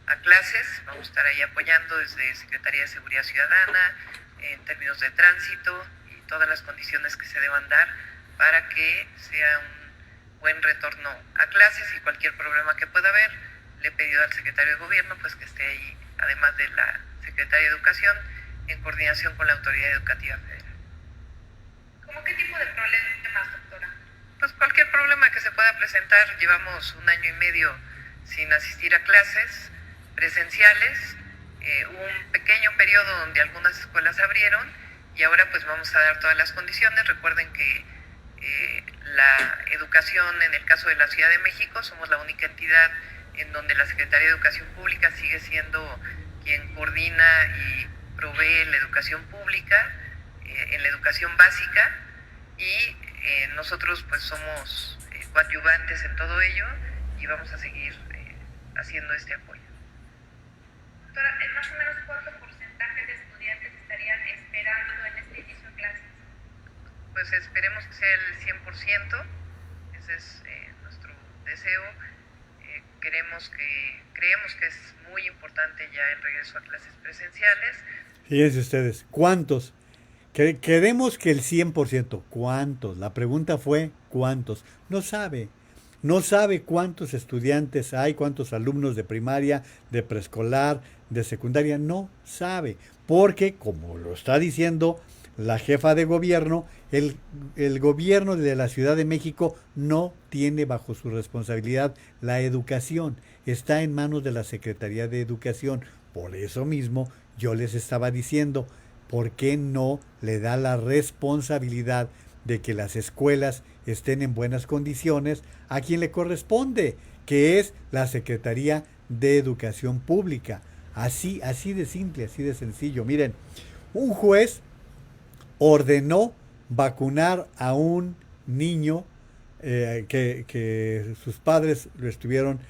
a clases. Vamos a estar ahí apoyando desde Secretaría de Seguridad Ciudadana en términos de tránsito y todas las condiciones que se deban dar para que sea un buen retorno a clases, y cualquier problema que pueda haber, le he pedido al secretario de Gobierno pues que esté ahí, además de la Secretaría de Educación, en coordinación con la Autoridad Educativa Federal. ¿Cómo qué tipo de problemas, doctora? Pues cualquier problema que se pueda presentar. Llevamos 1 año y medio sin asistir a clases presenciales, hubo un pequeño periodo donde algunas escuelas abrieron y ahora pues vamos a dar todas las condiciones. Recuerden que la educación, en el caso de la Ciudad de México, somos la única entidad en donde la Secretaría de Educación Pública sigue siendo quien coordina y provee la educación pública, en la educación básica, y nosotros pues somos coadyuvantes en todo ello y vamos a seguir haciendo este apoyo. Doctora, más o menos ¿cuánto porcentaje de estudiantes estarían esperando en este inicio de clases? Pues esperemos que sea el 100%, ese es nuestro deseo. Creemos que es muy importante ya el regreso a clases presenciales. Fíjense ustedes, ¿cuántos? Queremos que el 100%. ¿Cuántos? La pregunta fue ¿cuántos? No sabe. No sabe cuántos estudiantes hay, cuántos alumnos de primaria, de preescolar, de secundaria. No sabe. Porque, como lo está diciendo la jefa de gobierno, el gobierno de la Ciudad de México no tiene bajo su responsabilidad la educación. Está en manos de la Secretaría de Educación. Por eso mismo yo les estaba diciendo, ¿por qué no le da la responsabilidad de que las escuelas estén en buenas condiciones a quien le corresponde, que es la Secretaría de Educación Pública? Así de simple, así de sencillo. Miren, un juez ordenó vacunar a un niño que sus padres lo estuvieron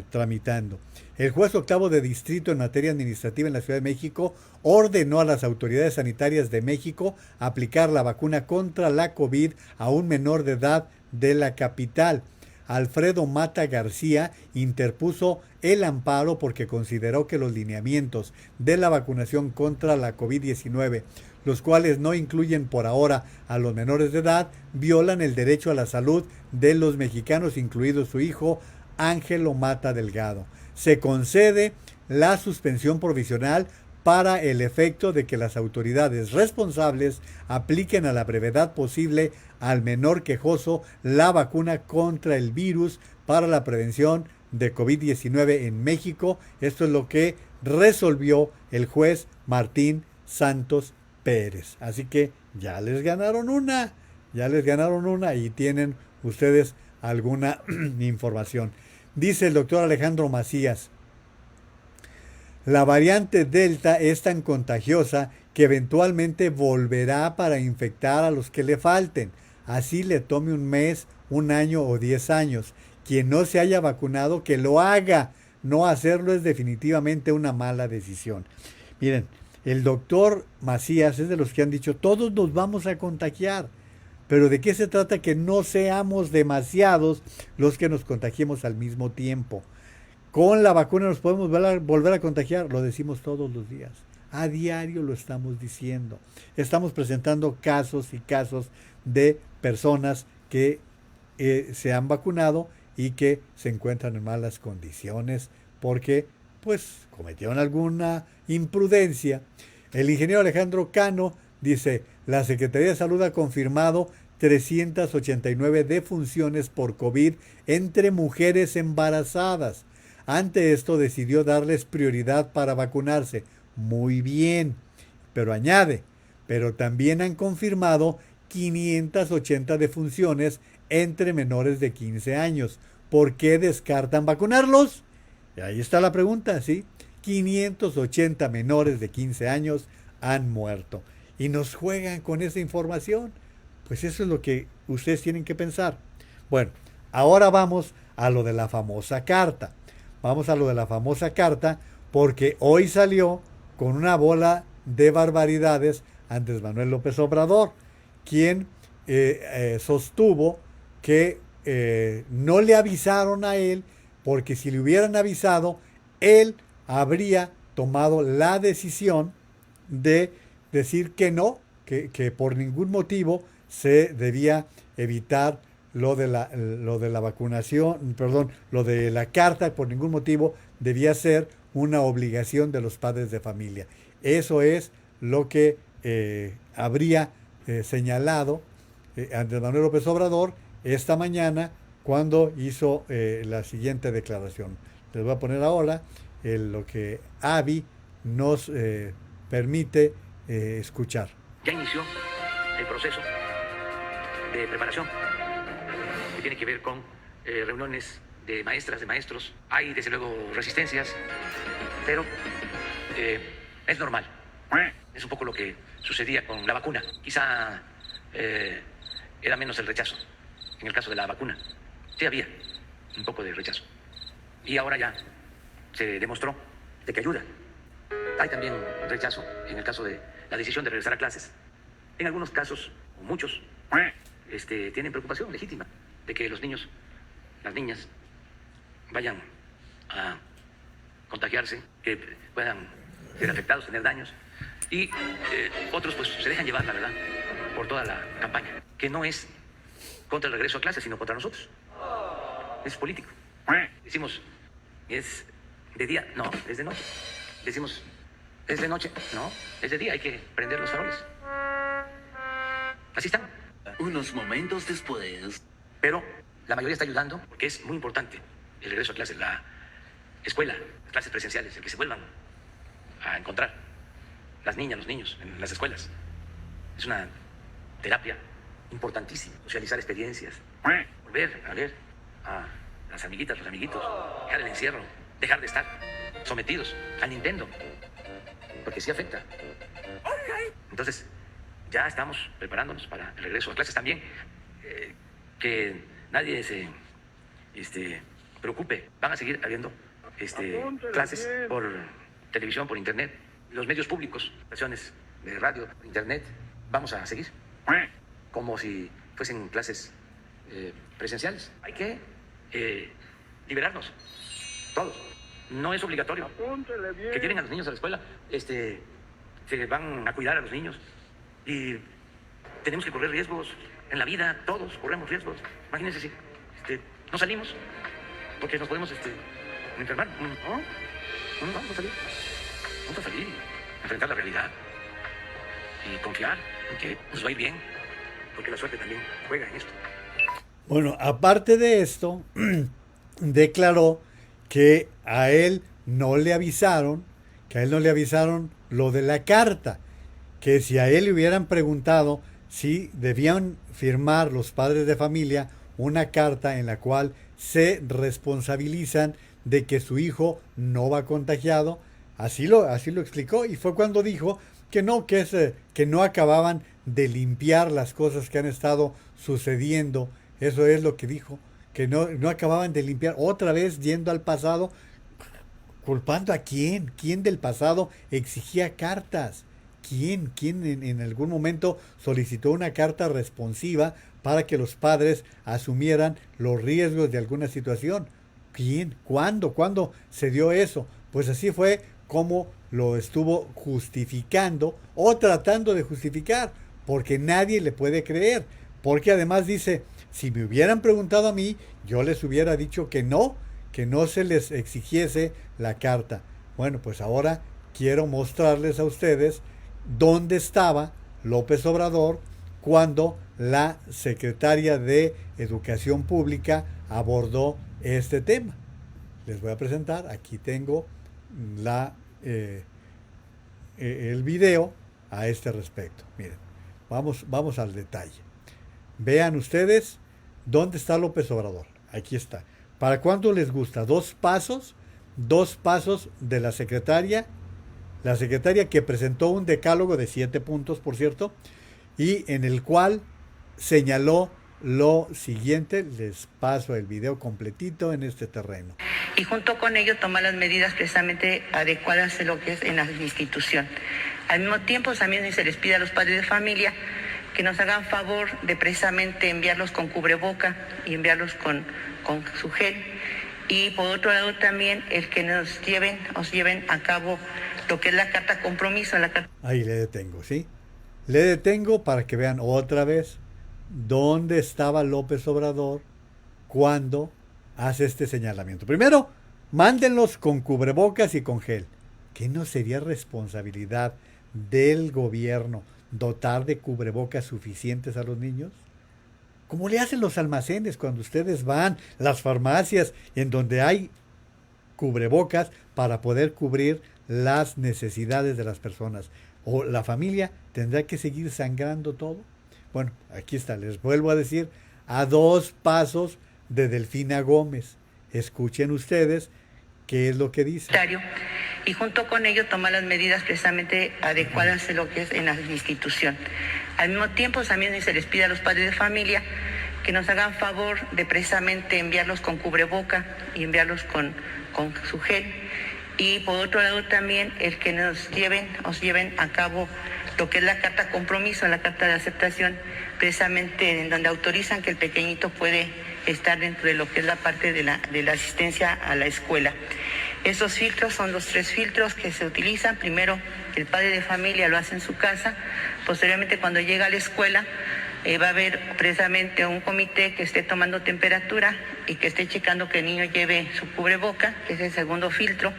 tramitando. El juez octavo de distrito en materia administrativa en la Ciudad de México ordenó a las autoridades sanitarias de México aplicar la vacuna contra la COVID a un menor de edad de la capital. Alfredo Mata García interpuso el amparo porque consideró que los lineamientos de la vacunación contra la COVID-19, los cuales no incluyen por ahora a los menores de edad, violan el derecho a la salud de los mexicanos, incluido su hijo Ángelo Mata Delgado. Se concede la suspensión provisional para el efecto de que las autoridades responsables apliquen a la brevedad posible al menor quejoso la vacuna contra el virus para la prevención de COVID-19 en México. Esto es lo que resolvió el juez Martín Santos Pérez. Así que ya les ganaron una y tienen ustedes alguna información. Dice el doctor Alejandro Macías: la variante Delta es tan contagiosa que eventualmente volverá para infectar a los que le falten. Así le tome un mes, 1 año o 10 años. Quien no se haya vacunado, que lo haga. No hacerlo es definitivamente una mala decisión. Miren, el doctor Macías es de los que han dicho, todos nos vamos a contagiar. Pero ¿de qué se trata? Que no seamos demasiados los que nos contagiemos al mismo tiempo. con la vacuna nos podemos volver a contagiar, lo decimos todos los días. A diario lo estamos diciendo. Estamos presentando casos y casos de personas que se han vacunado y que se encuentran en malas condiciones porque pues cometieron alguna imprudencia. El ingeniero Alejandro Cano dice, la Secretaría de Salud ha confirmado 389 defunciones por COVID entre mujeres embarazadas. Ante esto decidió darles prioridad para vacunarse. Muy bien, pero añade, pero también han confirmado 580 defunciones entre menores de 15 años. ¿Por qué descartan vacunarlos? Y ahí está la pregunta, ¿sí? 580 menores de 15 años han muerto. Y nos juegan con esa información. Pues eso es lo que ustedes tienen que pensar. Bueno, ahora vamos a lo de la famosa carta. Vamos a lo de la famosa carta porque hoy salió con una bola de barbaridades Andrés Manuel López Obrador, quien sostuvo que no le avisaron a él, porque si le hubieran avisado, él habría tomado la decisión de decir que no, que por ningún motivo se debía evitar lo de la vacunación, perdón, lo de la carta, por ningún motivo debía ser una obligación de los padres de familia. Eso es lo que habría señalado Andrés Manuel López Obrador esta mañana cuando hizo la siguiente declaración. Les voy a poner ahora lo que AVI nos permite escuchar. Ya inició el proceso de preparación que tiene que ver con reuniones de maestras, de maestros. Hay desde luego resistencias, pero es normal. Es un poco lo que sucedía con la vacuna. Quizá era menos el rechazo en el caso de la vacuna. Sí había un poco de rechazo. Y ahora ya se demostró de que ayuda. Hay también rechazo en el caso de la decisión de regresar a clases. En algunos casos, o muchos, tienen preocupación legítima de que los niños, las niñas, vayan a contagiarse, que puedan ser afectados, tener daños. Y otros pues se dejan llevar, la verdad, por toda la campaña, que no es contra el regreso a clases, sino contra nosotros. Es político. Decimos, ¿es de día? No, es de noche. Decimos, ¿es de noche? No, es de día, hay que prender los faroles. Así están. Unos momentos después. Pero la mayoría está ayudando porque es muy importante el regreso a clases, la escuela, las clases presenciales, el que se vuelvan a encontrar las niñas, los niños en las escuelas. Es una terapia importantísima, socializar experiencias, volver a ver a las amiguitas, los amiguitos, dejar el encierro, dejar de estar sometidos al Nintendo, porque sí afecta. Entonces, ya estamos preparándonos para el regreso a clases también. Que nadie se preocupe. Van a seguir habiendo clases por televisión, por internet, los medios públicos, estaciones de radio, internet. Vamos a seguir como si fuesen clases presenciales. Hay que liberarnos, todos. No es obligatorio que lleven a los niños a la escuela. Se van a cuidar a los niños y tenemos que correr riesgos en la vida. Todos corremos riesgos. Imagínense si no salimos porque nos podemos enfermar. No vamos a salir. Vamos a salir y enfrentar la realidad y confiar en que nos va a ir bien, porque la suerte también juega en esto. Bueno, aparte de esto, declaró que a él no le avisaron, lo de la carta, que si a él le hubieran preguntado si debían firmar los padres de familia una carta en la cual se responsabilizan de que su hijo no va contagiado, así lo explicó, y fue cuando dijo que no, que no acababan de limpiar las cosas que han estado sucediendo. Eso es lo que dijo, que no acababan de limpiar, otra vez yendo al pasado, culpando a quién del pasado exigía cartas, quién en algún momento solicitó una carta responsiva para que los padres asumieran los riesgos de alguna situación. ¿Quién? ¿Cuándo? ¿Cuándo se dio eso? Pues así fue como lo estuvo justificando o tratando de justificar, porque nadie le puede creer, porque además dice, si me hubieran preguntado a mí, yo les hubiera dicho que no se les exigiese la carta. Bueno, pues ahora quiero mostrarles a ustedes dónde estaba López Obrador cuando la secretaria de Educación Pública abordó este tema. Les voy a presentar, aquí tengo el video a este respecto. Miren, vamos al detalle. Vean ustedes dónde está López Obrador. Aquí está. ¿Para cuánto les gusta? Dos pasos de la secretaria que presentó un decálogo de 7 puntos, por cierto, y en el cual señaló lo siguiente. Les paso el video completito en este terreno. Y junto con ello tomar las medidas precisamente adecuadas a lo que es en la institución. Al mismo tiempo también se les pide a los padres de familia que nos hagan favor de precisamente enviarlos con cubreboca y enviarlos con su gel. Y por otro lado también el que nos lleven a cabo lo que es la carta compromiso. Ahí le detengo, ¿sí? Le detengo para que vean otra vez dónde estaba López Obrador cuando hace este señalamiento. Primero, mándenlos con cubrebocas y con gel. ¿Qué no sería responsabilidad del gobierno dotar de cubrebocas suficientes a los niños? Como le hacen los almacenes cuando ustedes van, las farmacias, en donde hay cubrebocas para poder cubrir las necesidades de las personas. O la familia tendrá que seguir sangrando todo. Bueno, aquí está, les vuelvo a decir, a 2 pasos de Delfina Gómez. Escuchen ustedes qué es lo que dice. Y junto con ello tomar las medidas precisamente adecuadas a lo que es en la institución. Al mismo tiempo también se les pide a los padres de familia que nos hagan favor de precisamente enviarlos con cubreboca y enviarlos con su gel. Y por otro lado también el que nos lleven a cabo lo que es la carta compromiso, la carta de aceptación, precisamente en donde autorizan que el pequeñito puede estar dentro de lo que es la parte de la asistencia a la escuela. Esos filtros son los 3 filtros que se utilizan. Primero, el padre de familia lo hace en su casa. Posteriormente, cuando llega a la escuela, va a haber precisamente un comité que esté tomando temperatura y que esté checando que el niño lleve su cubreboca, que es el segundo filtro.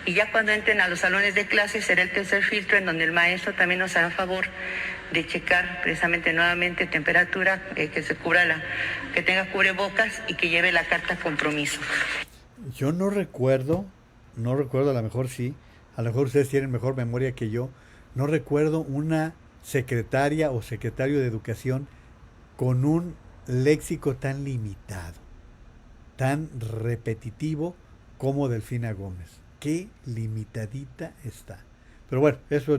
Y ya cuando entren a los salones de clase será el tercer filtro, en donde el maestro también nos hará favor de checar precisamente nuevamente temperatura, que se cubra que tenga cubrebocas y que lleve la carta compromiso. Yo no recuerdo, a lo mejor sí, a lo mejor ustedes tienen mejor memoria que yo, no recuerdo una secretaria o secretario de Educación con un léxico tan limitado, tan repetitivo como Delfina Gómez. Qué limitadita está. Pero bueno, eso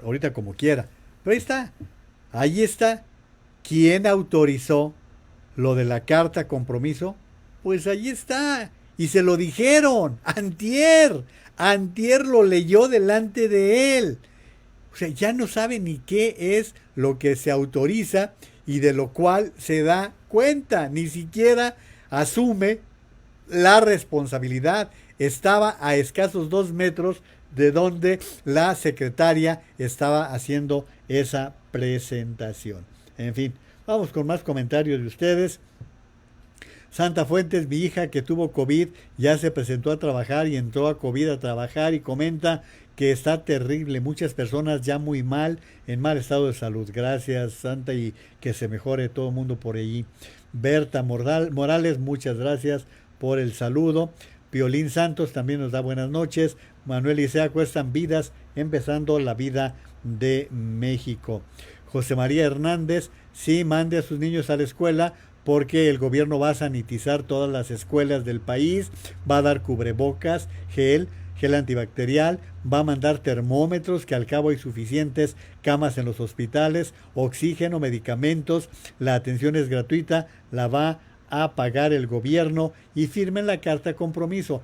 ahorita como quiera. Pero ahí está. ¿Quién autorizó lo de la carta compromiso? Pues ahí está. Y se lo dijeron. Antier lo leyó delante de él. O sea, ya no sabe ni qué es lo que se autoriza y de lo cual se da cuenta. Ni siquiera asume la responsabilidad. Estaba a escasos 2 metros de donde la secretaria estaba haciendo esa presentación. En fin, vamos con más comentarios de ustedes. Santa Fuentes, mi hija que tuvo COVID, ya se presentó a trabajar y entró a COVID a trabajar y comenta que está terrible, muchas personas ya muy mal, en mal estado de salud. Gracias, Santa, y que se mejore todo el mundo por allí. Berta Morales, muchas gracias por el saludo. Piolín Santos también nos da buenas noches. Manuel Isea, cuestan vidas, empezando la vida de México. José María Hernández, sí, mande a sus niños a la escuela porque el gobierno va a sanitizar todas las escuelas del país, va a dar cubrebocas, gel antibacterial, va a mandar termómetros, que al cabo hay suficientes camas en los hospitales, oxígeno, medicamentos, la atención es gratuita, la va a pagar el gobierno y firmen la carta compromiso.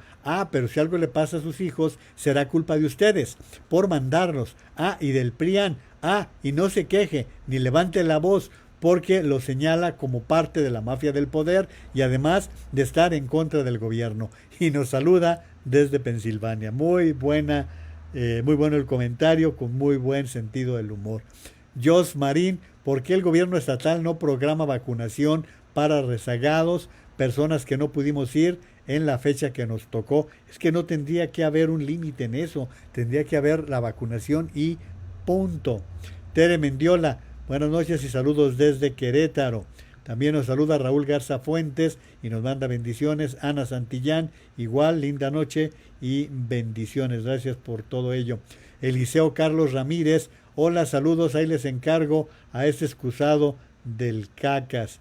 Pero si algo le pasa a sus hijos, será culpa de ustedes por mandarlos. Y del PRIAN. Y no se queje, ni levante la voz, porque lo señala como parte de la mafia del poder y además de estar en contra del gobierno. Y nos saluda desde Pensilvania. Muy bueno el comentario, con muy buen sentido del humor. Jos Marín, ¿por qué el gobierno estatal no programa vacunación para rezagados, personas que no pudimos ir en la fecha que nos tocó? Es que no tendría que haber un límite en eso, tendría que haber la vacunación y punto. Tere Mendiola, buenas noches y saludos desde Querétaro. También nos saluda Raúl Garza Fuentes y nos manda bendiciones. Ana Santillán, igual, linda noche y bendiciones. Gracias por todo ello. Eliseo Carlos Ramírez, hola, saludos, ahí les encargo a este excusado del Cacas.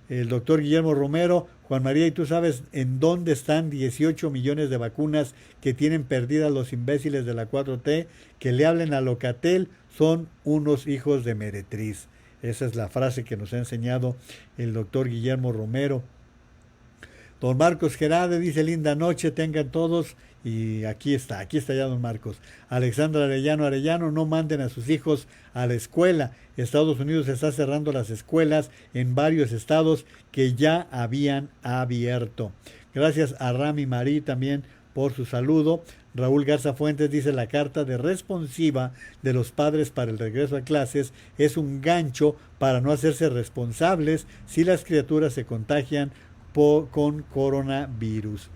El doctor Guillermo Romero, Juan María, ¿y tú sabes en dónde están 18 millones de vacunas que tienen perdidas los imbéciles de la 4T? Que le hablen a Locatel, son unos hijos de meretriz. Esa es la frase que nos ha enseñado el doctor Guillermo Romero. Don Marcos Gerade dice, linda noche, tengan todos. Y aquí está ya don Marcos. Alexandra Arellano, no manden a sus hijos a la escuela. Estados Unidos está cerrando las escuelas en varios estados que ya habían abierto. Gracias a Rami Marí también por su saludo. Raúl Garza Fuentes dice, la carta de responsiva de los padres para el regreso a clases es un gancho para no hacerse responsables si las criaturas se contagian con coronavirus.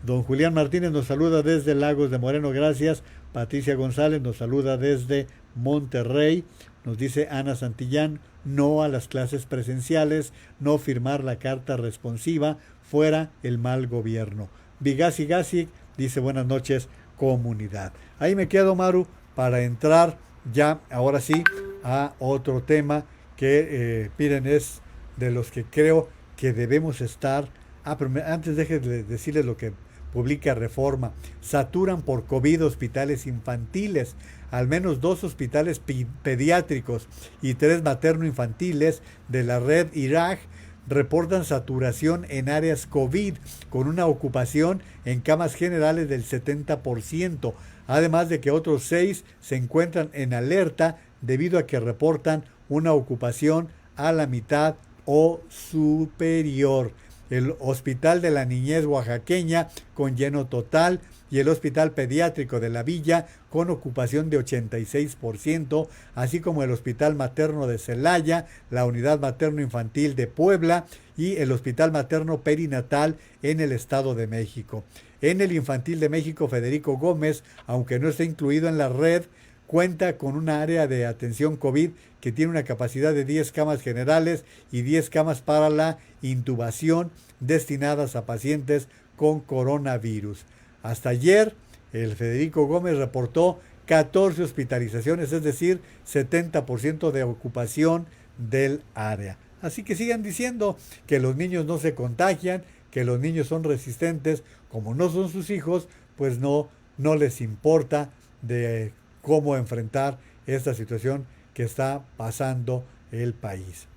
Don Julián Martínez nos saluda desde Lagos de Moreno, gracias. Patricia González nos saluda desde Monterrey. Nos dice Ana Santillán, no a las clases presenciales, no firmar la carta responsiva, fuera el mal gobierno. Vigasi Gasic dice, buenas noches, comunidad. Ahí me quedo, Maru, para entrar ya, ahora sí, a otro tema que, miren, es de los que creo que debemos estar. Pero antes déjenme decirles lo que publica Reforma. Saturan por COVID hospitales infantiles. Al menos 2 hospitales pediátricos y 3 materno-infantiles de la red IRAG reportan saturación en áreas COVID, con una ocupación en camas generales del 70%, además de que otros 6 se encuentran en alerta debido a que reportan una ocupación a la mitad o superior. El Hospital de la Niñez Oaxaqueña con lleno total y el Hospital Pediátrico de la Villa con ocupación de 86%, así como el Hospital Materno de Celaya, la Unidad Materno Infantil de Puebla y el Hospital Materno Perinatal en el Estado de México. En el Infantil de México, Federico Gómez, aunque no está incluido en la red, cuenta con una área de atención COVID que tiene una capacidad de 10 camas generales y 10 camas para la intubación destinadas a pacientes con coronavirus. Hasta ayer, el Federico Gómez reportó 14 hospitalizaciones, es decir, 70% de ocupación del área. Así que sigan diciendo que los niños no se contagian, que los niños son resistentes, como no son sus hijos, pues no les importa de cómo enfrentar esta situación que está pasando el país.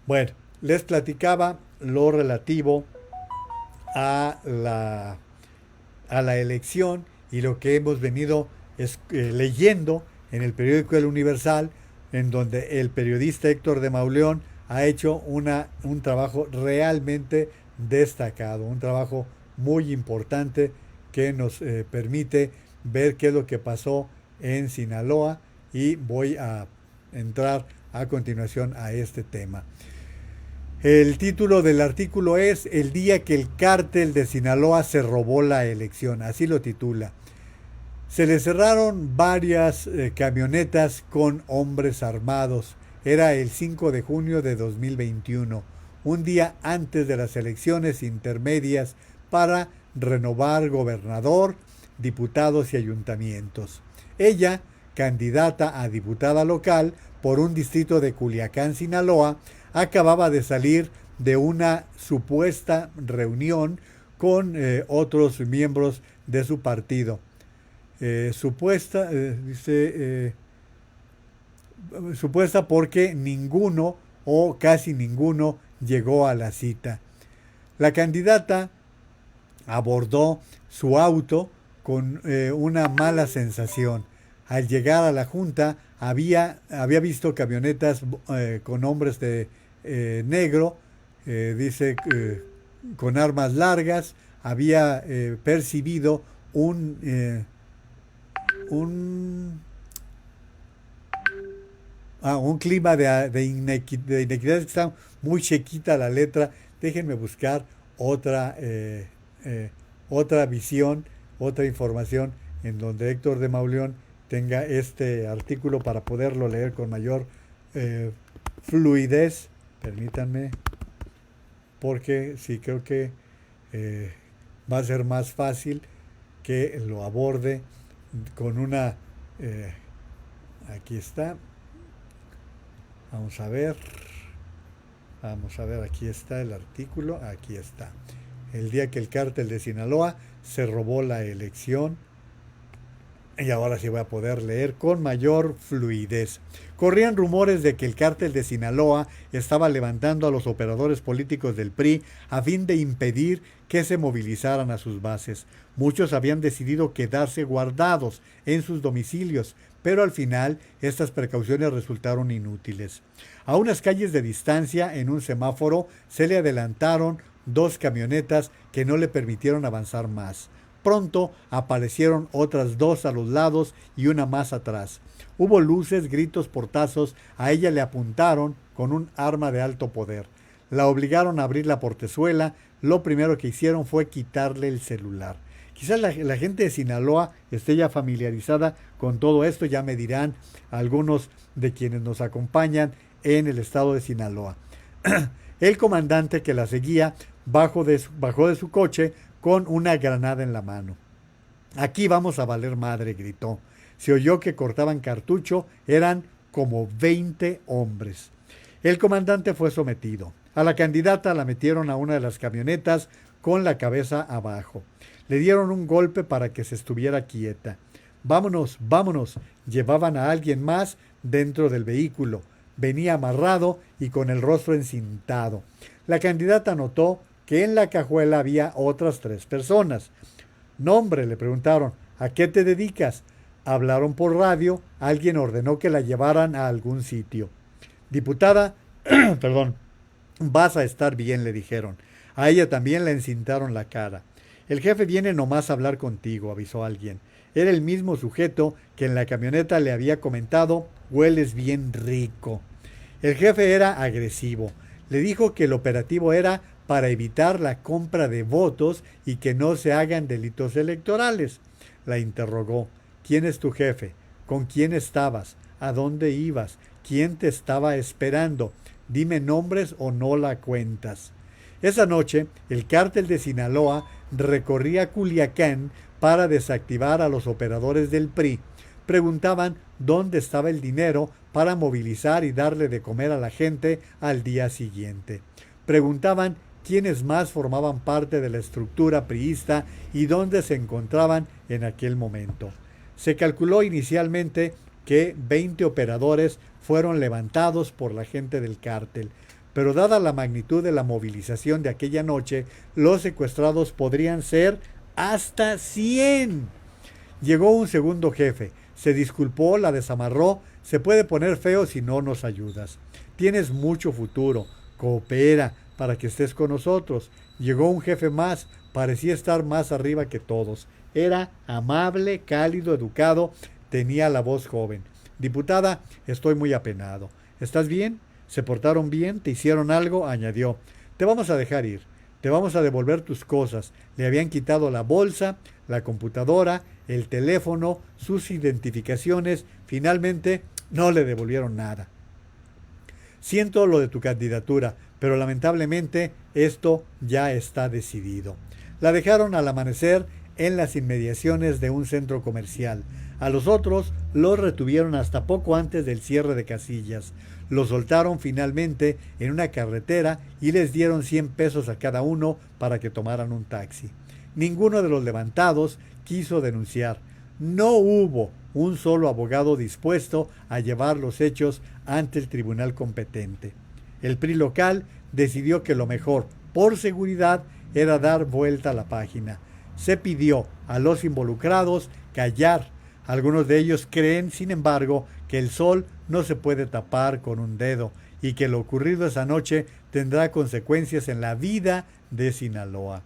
Bueno, les platicaba lo relativo a la elección y lo que hemos venido leyendo en el periódico El Universal, en donde el periodista Héctor de Mauleón ha hecho un trabajo realmente destacado, un trabajo muy importante que nos permite ver qué es lo que pasó en Sinaloa, y voy a entrar a continuación a este tema. El título del artículo es El día que el cártel de Sinaloa se robó la elección, así lo titula. Se le cerraron varias camionetas con hombres armados. Era el 5 de junio de 2021, un día antes de las elecciones intermedias para renovar gobernador, diputados y ayuntamientos. Ella, candidata a diputada local por un distrito de Culiacán, Sinaloa, acababa de salir de una supuesta reunión con otros miembros de su partido. Supuesta porque ninguno o casi ninguno llegó a la cita. La candidata abordó su auto con una mala sensación. Al llegar a la junta había visto camionetas con hombres de negro, dice, con armas largas, había percibido un clima de inequidad. Está muy chiquita la letra. Déjenme buscar otra visión, otra información en donde Héctor de Mauleón tenga este artículo para poderlo leer con mayor fluidez. Permítanme, porque sí creo que va a ser más fácil que lo aborde con una... aquí está. Vamos a ver, aquí está el artículo, aquí está. El día que el cártel de Sinaloa se robó la elección. Y ahora sí voy a poder leer con mayor fluidez. Corrían rumores de que el cártel de Sinaloa estaba levantando a los operadores políticos del PRI a fin de impedir que se movilizaran a sus bases. Muchos habían decidido quedarse guardados en sus domicilios, pero al final estas precauciones resultaron inútiles. A unas calles de distancia, en un semáforo, se le adelantaron 2 camionetas que no le permitieron avanzar más. Pronto aparecieron otras 2 a los lados y una más atrás. Hubo luces, gritos, portazos. A ella le apuntaron con un arma de alto poder. La obligaron a abrir la portezuela. Lo primero que hicieron fue quitarle el celular. Quizás la gente de Sinaloa esté ya familiarizada con todo esto. Ya me dirán algunos de quienes nos acompañan en el estado de Sinaloa. El comandante que la seguía bajó de su coche con una granada en la mano. Aquí vamos a valer madre, gritó. Se oyó que cortaban cartucho, eran como 20 hombres. El comandante fue sometido. A la candidata la metieron a una de las camionetas con la cabeza abajo. Le dieron un golpe para que se estuviera quieta. Vámonos, vámonos. Llevaban a alguien más dentro del vehículo. Venía amarrado y con el rostro encintado. La candidata notó que en la cajuela había otras 3 personas. Nombre, le preguntaron, ¿a qué te dedicas? Hablaron por radio, alguien ordenó que la llevaran a algún sitio. Diputada, perdón, vas a estar bien, le dijeron. A ella también le encintaron la cara. El jefe viene nomás a hablar contigo, avisó alguien. Era el mismo sujeto que en la camioneta le había comentado, hueles bien rico. El jefe era agresivo. Le dijo que el operativo era para evitar la compra de votos y que no se hagan delitos electorales. La interrogó. ¿Quién es tu jefe? ¿Con quién estabas? ¿A dónde ibas? ¿Quién te estaba esperando? Dime nombres o no la cuentas. Esa noche, el cártel de Sinaloa recorría Culiacán para desactivar a los operadores del PRI. Preguntaban dónde estaba el dinero para movilizar y darle de comer a la gente al día siguiente. Preguntaban quiénes más formaban parte de la estructura priista y dónde se encontraban en aquel momento. Se calculó inicialmente que 20 operadores fueron levantados por la gente del cártel, pero dada la magnitud de la movilización de aquella noche, los secuestrados podrían ser hasta 100. Llegó un segundo jefe, se disculpó, la desamarró. Se puede poner feo si no nos ayudas. Tienes mucho futuro, coopera para que estés con nosotros. Llegó un jefe más, parecía estar más arriba que todos. Era amable, cálido, educado, tenía la voz joven. Diputada, estoy muy apenado. ¿Estás bien? ¿Se portaron bien? ¿Te hicieron algo? Añadió. Te vamos a dejar ir. Te vamos a devolver tus cosas. Le habían quitado la bolsa, la computadora, el teléfono, sus identificaciones. Finalmente, no le devolvieron nada. Siento lo de tu candidatura, pero lamentablemente esto ya está decidido. La dejaron al amanecer en las inmediaciones de un centro comercial. A los otros los retuvieron hasta poco antes del cierre de casillas. Los soltaron finalmente en una carretera y les dieron 100 pesos a cada uno para que tomaran un taxi. Ninguno de los levantados quiso denunciar. No hubo un solo abogado dispuesto a llevar los hechos ante el tribunal competente. El PRI local decidió que lo mejor, por seguridad, era dar vuelta a la página. Se pidió a los involucrados callar Algunos de ellos creen, sin embargo, que el sol no se puede tapar con un dedo y que lo ocurrido esa noche tendrá consecuencias en la vida de Sinaloa.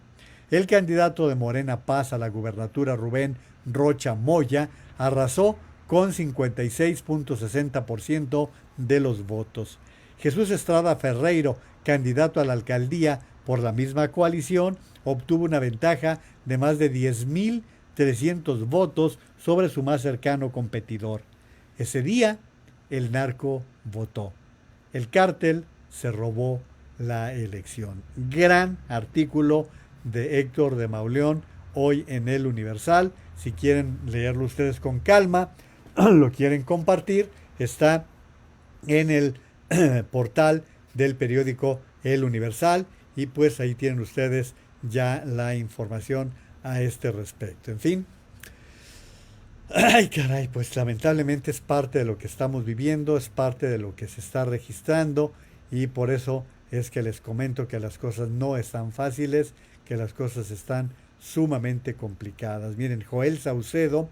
El candidato de Morena Paz a la gubernatura, Rubén Rocha Moya, arrasó con 56.60% de los votos. Jesús Estrada Ferreiro, candidato a la alcaldía por la misma coalición, obtuvo una ventaja de más de 10.300 votos sobre su más cercano competidor. Ese día, el narco votó. El cártel se robó la elección. Gran artículo de Héctor de Mauleón hoy en El Universal. Si quieren leerlo ustedes con calma, lo quieren compartir, está en el portal del periódico El Universal y pues ahí tienen ustedes ya la información a este respecto. En fin, ay caray, pues lamentablemente es parte de lo que estamos viviendo, es parte de lo que se está registrando y por eso es que les comento que las cosas no están fáciles, que las cosas están sumamente complicadas. Miren, Joel Saucedo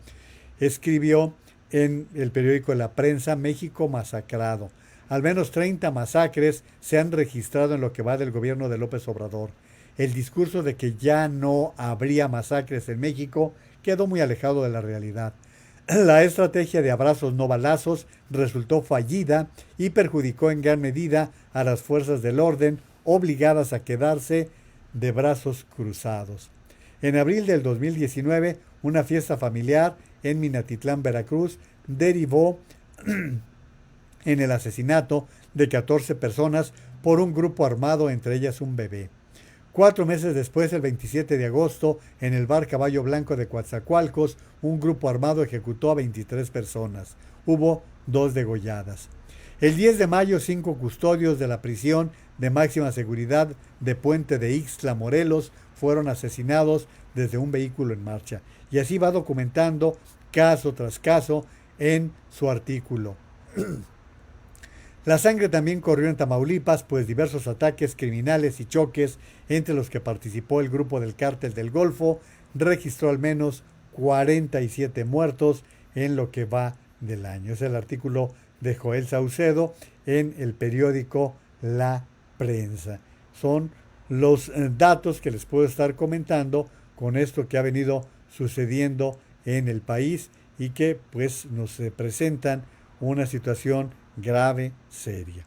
escribió en el periódico La Prensa: México masacrado. Al menos 30 masacres se han registrado en lo que va del gobierno de López Obrador. El discurso de que ya no habría masacres en México quedó muy alejado de la realidad. La estrategia de abrazos no balazos resultó fallida y perjudicó en gran medida a las fuerzas del orden, obligadas a quedarse de brazos cruzados. En abril del 2019, una fiesta familiar en Minatitlán, Veracruz, derivó en el asesinato de 14 personas por un grupo armado, entre ellas un bebé. 4 meses después, el 27 de agosto, en el bar Caballo Blanco de Coatzacoalcos, un grupo armado ejecutó a 23 personas. Hubo 2 degolladas. El 10 de mayo, 5 custodios de la prisión de máxima seguridad de Puente de Ixtla, Morelos, fueron asesinados desde un vehículo en marcha. Y así va documentando caso tras caso en su artículo. La sangre también corrió en Tamaulipas, pues diversos ataques criminales y choques entre los que participó el grupo del Cártel del Golfo registró al menos 47 muertos en lo que va del año. Es el artículo de Joel Saucedo en el periódico La Prensa. Son los datos que les puedo estar comentando con esto que ha venido sucediendo en el país y que pues nos presentan una situación grave, seria.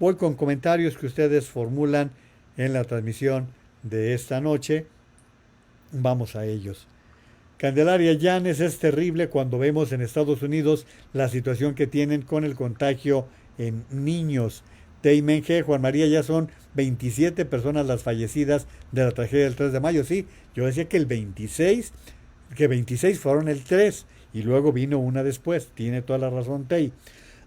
Voy con comentarios que ustedes formulan en la transmisión de esta noche. Vamos a ellos. Candelaria Llanes: es terrible cuando vemos en Estados Unidos la situación que tienen con el contagio en niños. Teimenge: Juan María, ya son 27 personas las fallecidas de la tragedia del 3 de mayo. Sí, yo decía que 26 fueron el 3 y luego vino una después. Tiene toda la razón, Tei.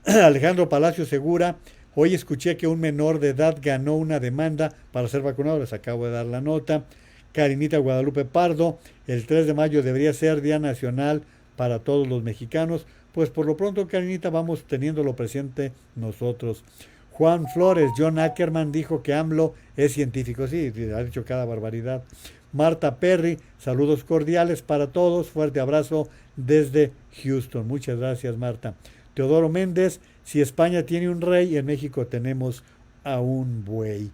Alejandro Palacio Segura: hoy escuché que un menor de edad ganó una demanda para ser vacunado. Les acabo de dar la nota. Karinita Guadalupe Pardo: el 3 de mayo debería ser Día Nacional para todos los mexicanos. Pues por lo pronto, Karinita, vamos teniéndolo presente nosotros. Juan Flores: John Ackerman dijo que AMLO es científico. Sí, ha dicho cada barbaridad. Marta Perry: saludos cordiales para todos. Fuerte abrazo desde Houston. Muchas gracias, Marta. Teodoro Méndez: si España tiene un rey, en México tenemos a un buey.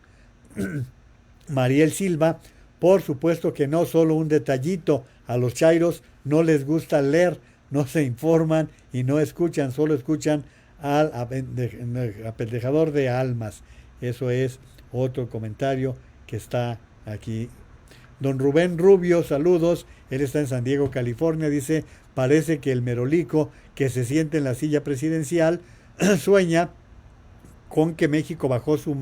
Mariel Silva: por supuesto que no, solo un detallito. A los chairos no les gusta leer, no se informan y no escuchan, solo escuchan al apendejador de almas. Eso es otro comentario que está aquí. Don Rubén Rubio: saludos. Él está en San Diego, California. Dice: parece que el merolico que se siente en la silla presidencial sueña con que México bajo su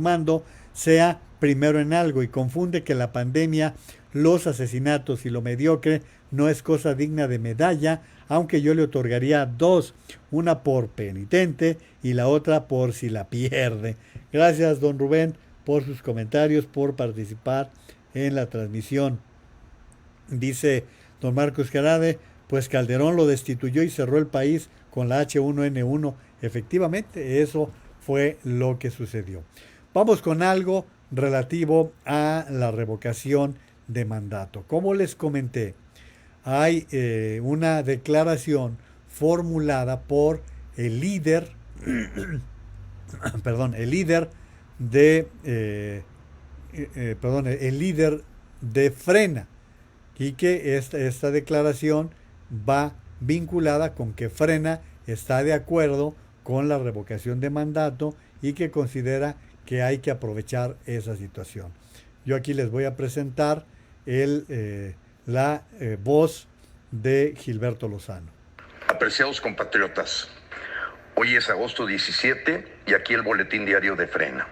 mando sea primero en algo y confunde que la pandemia, los asesinatos y lo mediocre no es cosa digna de medalla, aunque yo le otorgaría 2, una por penitente y la otra por si la pierde. Gracias, don Rubén, por sus comentarios, por participar en la transmisión. Dice don Marcos Jarade: pues Calderón lo destituyó y cerró el país con la H1N1. Efectivamente, eso fue lo que sucedió. Vamos con algo relativo a la revocación de mandato. Como les comenté, hay una declaración formulada por el líder, perdón, el líder de, el líder de Frena, y que esta declaración va vinculada con que Frena está de acuerdo con la revocación de mandato y que considera que hay que aprovechar esa situación. Yo aquí les voy a presentar la voz de Gilberto Lozano. Apreciados compatriotas, hoy es agosto 17 y aquí el boletín diario de Frena.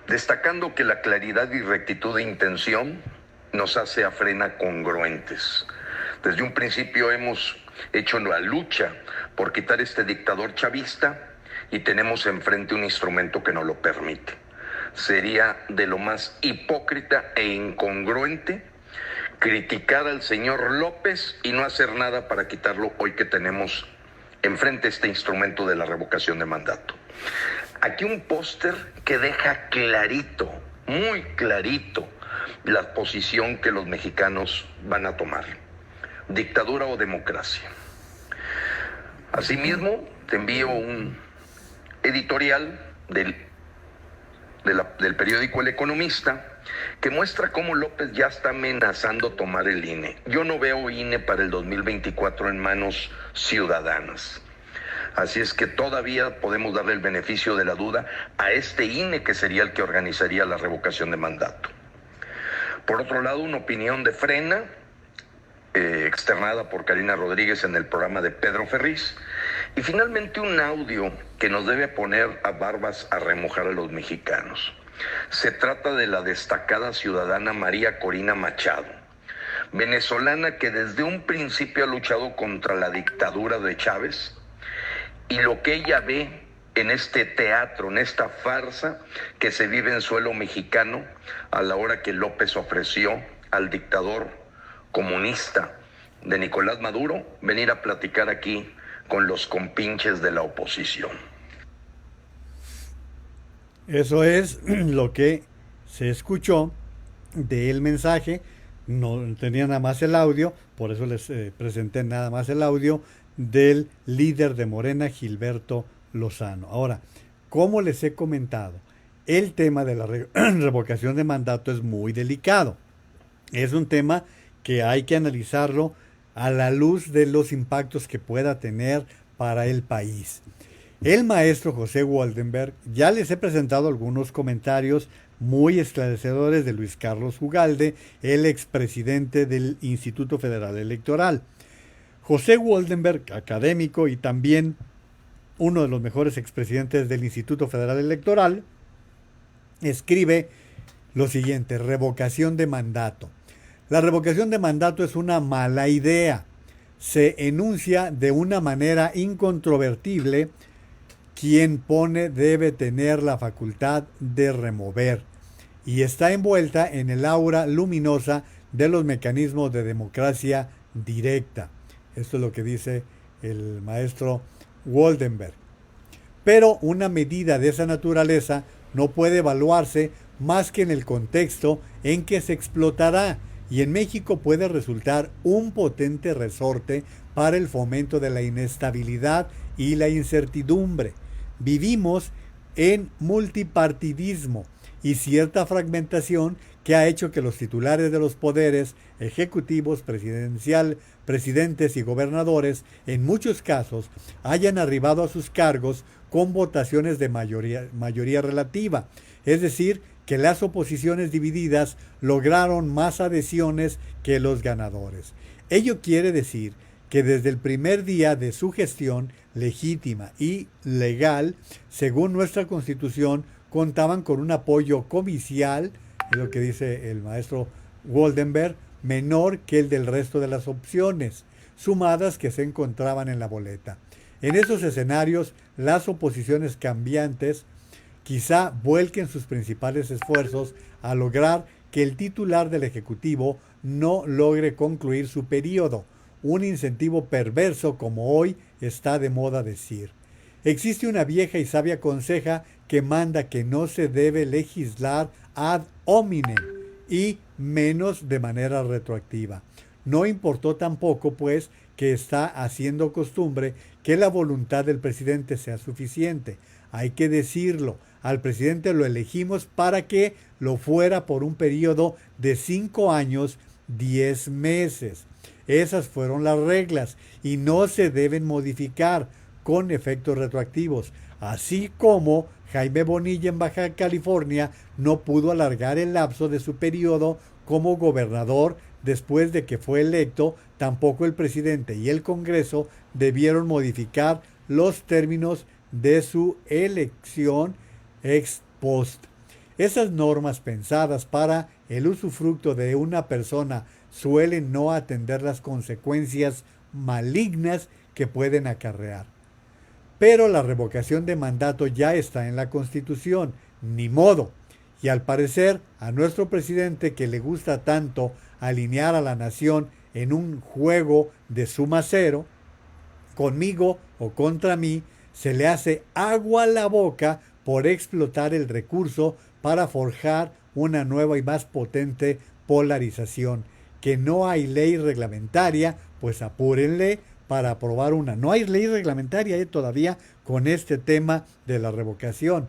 Destacando que la claridad y rectitud de intención nos hace a Frena congruentes. Desde un principio hemos hecho la lucha por quitar este dictador chavista y tenemos enfrente un instrumento que nos lo permite. Sería de lo más hipócrita e incongruente criticar al señor López y no hacer nada para quitarlo hoy que tenemos enfrente este instrumento de la revocación de mandato. Aquí un póster que deja clarito, muy clarito, la posición que los mexicanos van a tomar. Dictadura o democracia. Asimismo, te envío un editorial del periódico El Economista que muestra cómo López ya está amenazando tomar el INE. Yo no veo INE para el 2024 en manos ciudadanas. Así es que todavía podemos darle el beneficio de la duda a este INE que sería el que organizaría la revocación de mandato. Por otro lado, una opinión de Frena, externada por Karina Rodríguez en el programa de Pedro Ferriz. Y finalmente un audio que nos debe poner a barbas a remojar a los mexicanos. Se trata de la destacada ciudadana María Corina Machado, venezolana que desde un principio ha luchado contra la dictadura de Chávez, y lo que ella ve en este teatro, en esta farsa que se vive en suelo mexicano a la hora que López ofreció al dictador comunista de Nicolás Maduro venir a platicar aquí con los compinches de la oposición. Eso es lo que se escuchó del mensaje. No tenía nada más el audio, por eso les presenté nada más el audio del líder de Morena, Gilberto Lozano. Ahora, como les he comentado, el tema de la revocación de mandato es muy delicado. Es un tema que hay que analizarlo a la luz de los impactos que pueda tener para el país. El maestro José Woldenberg, ya les he presentado algunos comentarios muy esclarecedores de Luis Carlos Ugalde, el expresidente del Instituto Federal Electoral. José Woldenberg, académico y también uno de los mejores expresidentes del Instituto Federal Electoral, escribe lo siguiente: revocación de mandato. La revocación de mandato es una mala idea. Se enuncia de una manera incontrovertible. Quien pone debe tener la facultad de remover y está envuelta en el aura luminosa de los mecanismos de democracia directa. Esto es lo que dice el maestro Woldenberg. Pero una medida de esa naturaleza no puede evaluarse más que en el contexto en que se explotará, y en México puede resultar un potente resorte para el fomento de la inestabilidad y la incertidumbre. Vivimos en multipartidismo y cierta fragmentación que ha hecho que los titulares de los poderes ejecutivos, presidentes y gobernadores, en muchos casos, hayan arribado a sus cargos con votaciones de mayoría relativa, es decir, que las oposiciones divididas lograron más adhesiones que los ganadores. Ello quiere decir que desde el primer día de su gestión legítima y legal, según nuestra Constitución, contaban con un apoyo covicial, es lo que dice el maestro Woldenberg, menor que el del resto de las opciones sumadas que se encontraban en la boleta. En esos escenarios, las oposiciones cambiantes quizá vuelquen sus principales esfuerzos a lograr que el titular del Ejecutivo no logre concluir su periodo, un incentivo perverso como hoy está de moda decir. Existe una vieja y sabia conseja que manda que no se debe legislar ad hominem y menos de manera retroactiva. No importó tampoco, pues, que está haciendo costumbre que la voluntad del presidente sea suficiente. Hay que decirlo, al presidente lo elegimos para que lo fuera por un periodo de 5 años, 10 meses. Esas fueron las reglas y no se deben modificar con efectos retroactivos. Así como Jaime Bonilla en Baja California no pudo alargar el lapso de su periodo como gobernador después de que fue electo, tampoco el presidente y el Congreso debieron modificar los términos de su elección ex post. Esas normas pensadas para el usufructo de una persona suelen no atender las consecuencias malignas que pueden acarrear. Pero la revocación de mandato ya está en la Constitución, ni modo. Y al parecer, a nuestro presidente, que le gusta tanto alinear a la nación en un juego de suma cero, conmigo o contra mí, se le hace agua a la boca por explotar el recurso para forjar una nueva y más potente polarización. Que no hay ley reglamentaria, pues apúrenle para aprobar una. No hay ley reglamentaria todavía con este tema de la revocación.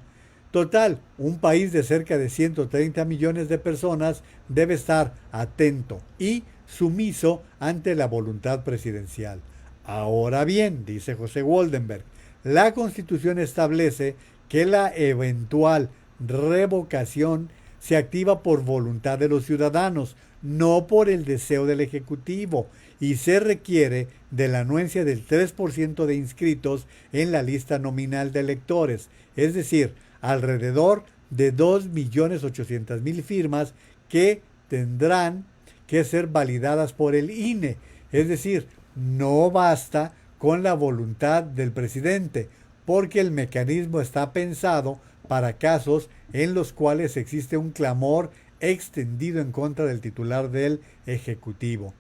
Total, un país de cerca de 130 millones de personas debe estar atento y sumiso ante la voluntad presidencial. Ahora bien, dice José Woldenberg, la Constitución establece que la eventual revocación se activa por voluntad de los ciudadanos, no por el deseo del Ejecutivo, y se requiere de la anuencia del 3% de inscritos en la lista nominal de electores, es decir, alrededor de 2.800.000 firmas que tendrán que ser validadas por el INE. Es decir, no basta con la voluntad del presidente, porque el mecanismo está pensado para casos en los cuales existe un clamor extendido en contra del titular del Ejecutivo.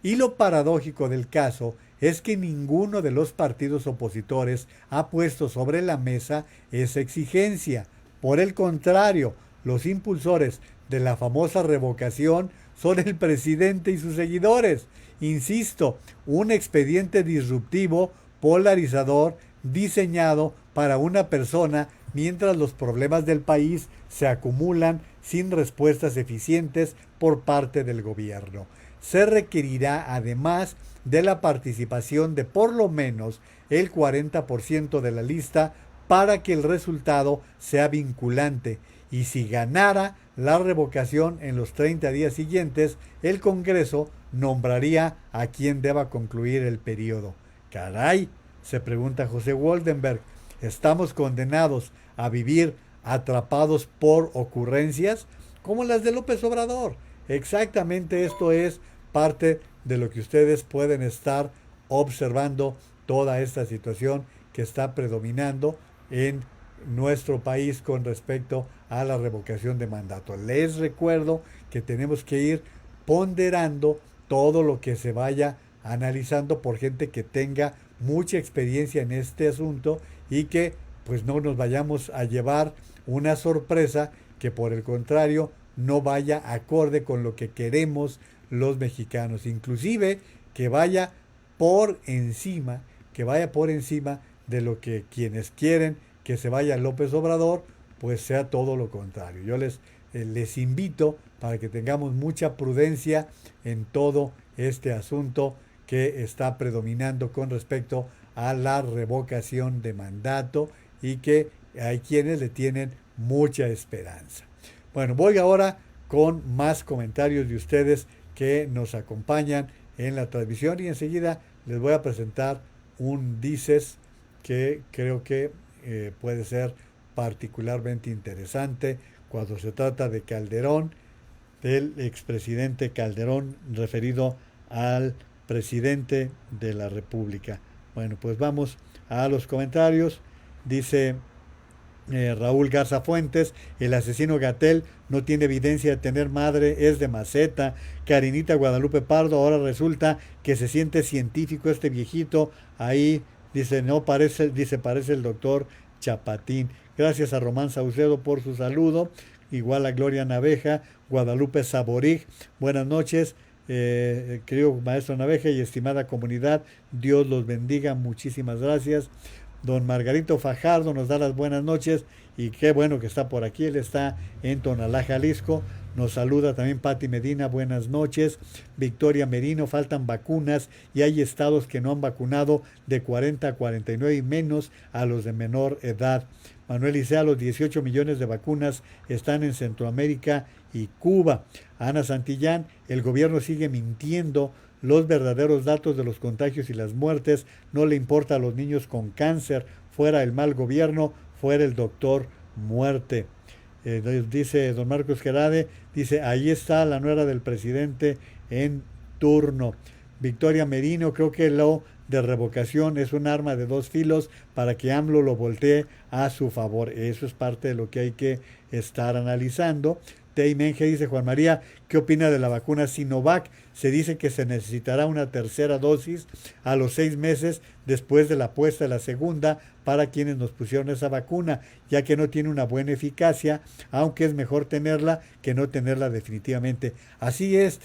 Y lo paradójico del caso es que ninguno de los partidos opositores ha puesto sobre la mesa esa exigencia. Por el contrario, los impulsores de la famosa revocación son el presidente y sus seguidores. Insisto, un expediente disruptivo, polarizador, diseñado para una persona mientras los problemas del país se acumulan sin respuestas eficientes por parte del gobierno. Se requerirá además de la participación de por lo menos el 40% de la lista para que el resultado sea vinculante, y si ganara la revocación en los 30 días siguientes, el Congreso nombraría a quien deba concluir el periodo. Caray, se pregunta José Woldenberg, ¿estamos condenados a vivir atrapados por ocurrencias como las de López Obrador? Exactamente, esto es parte de lo que ustedes pueden estar observando, toda esta situación que está predominando en nuestro país con respecto a la revocación de mandato. Les recuerdo que tenemos que ir ponderando todo lo que se vaya analizando por gente que tenga mucha experiencia en este asunto y que pues no nos vayamos a llevar una sorpresa que por el contrario no vaya acorde con lo que queremos los mexicanos, inclusive que vaya por encima de lo que quienes quieren que se vaya López Obrador, pues sea todo lo contrario. Yo les invito para que tengamos mucha prudencia en todo este asunto que está predominando con respecto a la revocación de mandato y que hay quienes le tienen mucha esperanza. Bueno, voy ahora con más comentarios de ustedes que nos acompañan en la transmisión y enseguida les voy a presentar un dices que creo que puede ser particularmente interesante cuando se trata de Calderón, del expresidente Calderón, referido al presidente de la República. Bueno, pues vamos a los comentarios. Dice Raúl Garza Fuentes, el asesino Gatell no tiene evidencia de tener madre, es de maceta. Karinita Guadalupe Pardo, ahora resulta que se siente científico este viejito. Ahí dice, no parece, parece el doctor Chapatín. Gracias a Román Saucedo por su saludo. Igual a Gloria Naveja, Guadalupe Saborig, buenas noches. querido maestro Naveja y estimada comunidad, Dios los bendiga, muchísimas gracias. Don Margarito Fajardo nos da las buenas noches y qué bueno que está por aquí, él está en Tonalá, Jalisco. Nos saluda también Pati Medina, buenas noches. Victoria Merino, faltan vacunas y hay estados que no han vacunado de 40 a 49 y menos a los de menor edad. Manuel Isea, los 18 millones de vacunas están en Centroamérica y Cuba. Ana Santillán, el gobierno sigue mintiendo los verdaderos datos de los contagios y las muertes, no le importa a los niños con cáncer, fuera el mal gobierno, fuera el doctor muerte. Dice don Marcos Gerade, dice, ahí está la nuera del presidente en turno. Victoria Merino, creo que lo de revocación es un arma de dos filos para que AMLO lo voltee a su favor. Eso es parte de lo que hay que estar analizando. Teimenje dice, Juan María, ¿qué opina de la vacuna Sinovac? Se dice que se necesitará una tercera dosis a los 6 meses después de la puesta de la segunda para quienes nos pusieron esa vacuna, ya que no tiene una buena eficacia, aunque es mejor tenerla que no tenerla definitivamente. Así es,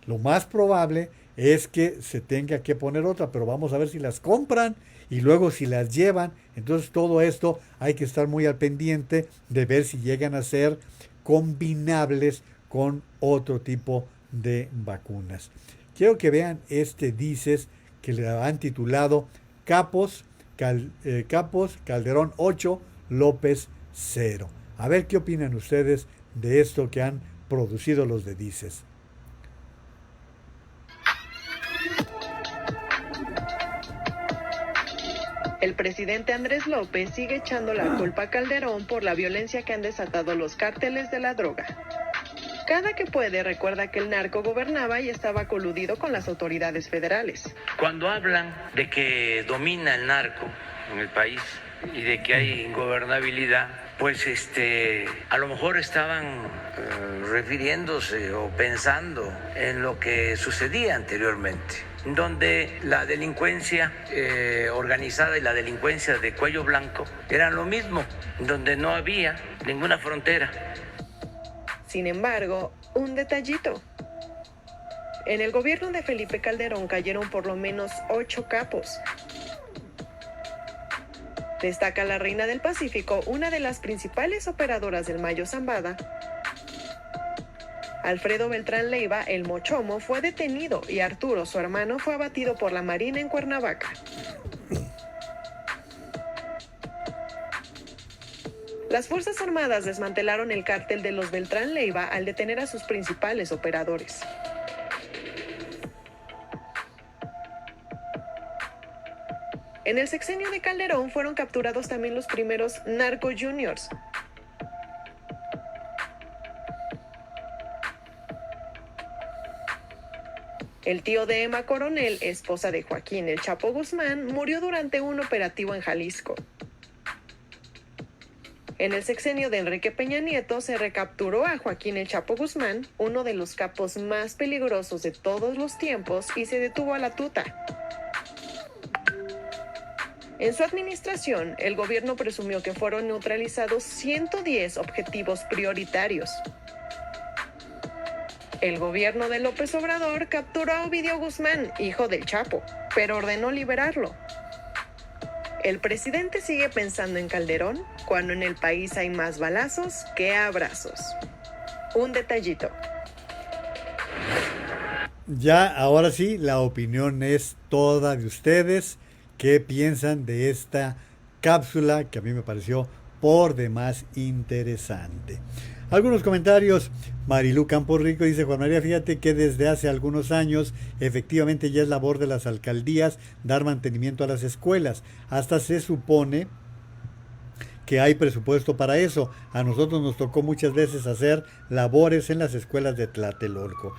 lo más probable es que se tenga que poner otra, pero vamos a ver si las compran y luego si las llevan. Entonces todo esto hay que estar muy al pendiente de ver si llegan a ser combinables con otro tipo de vacunas. Quiero que vean este dices que le han titulado Capos, Calderón 8, López 0. A ver qué opinan ustedes de esto que han producido los de dices. El presidente Andrés López sigue echando la culpa a Calderón por la violencia que han desatado los cárteles de la droga. Cada que puede recuerda que el narco gobernaba y estaba coludido con las autoridades federales. Cuando hablan de que domina el narco en el país y de que hay ingobernabilidad, pues a lo mejor estaban refiriéndose o pensando en lo que sucedía anteriormente, donde la delincuencia organizada y la delincuencia de cuello blanco eran lo mismo, donde no había ninguna frontera. Sin embargo, un detallito. En el gobierno de Felipe Calderón cayeron por lo menos 8 capos. Destaca la Reina del Pacífico, una de las principales operadoras del Mayo Zambada. Alfredo Beltrán Leiva, el Mochomo, fue detenido y Arturo, su hermano, fue abatido por la Marina en Cuernavaca. Las Fuerzas Armadas desmantelaron el cártel de los Beltrán Leiva al detener a sus principales operadores. En el sexenio de Calderón fueron capturados también los primeros narco juniors. El tío de Emma Coronel, esposa de Joaquín El Chapo Guzmán, murió durante un operativo en Jalisco. En el sexenio de Enrique Peña Nieto se recapturó a Joaquín El Chapo Guzmán, uno de los capos más peligrosos de todos los tiempos, y se detuvo a la tuta. En su administración, el gobierno presumió que fueron neutralizados 110 objetivos prioritarios. El gobierno de López Obrador capturó a Ovidio Guzmán, hijo del Chapo, pero ordenó liberarlo. El presidente sigue pensando en Calderón cuando en el país hay más balazos que abrazos. Un detallito. Ya, ahora sí, la opinión es toda de ustedes. ¿Qué piensan de esta cápsula que a mí me pareció por demás interesante? Algunos comentarios. Marilú Campos Rico dice, Juan María, fíjate que desde hace algunos años efectivamente ya es labor de las alcaldías dar mantenimiento a las escuelas. Hasta se supone que hay presupuesto para eso. A nosotros nos tocó muchas veces hacer labores en las escuelas de Tlatelolco.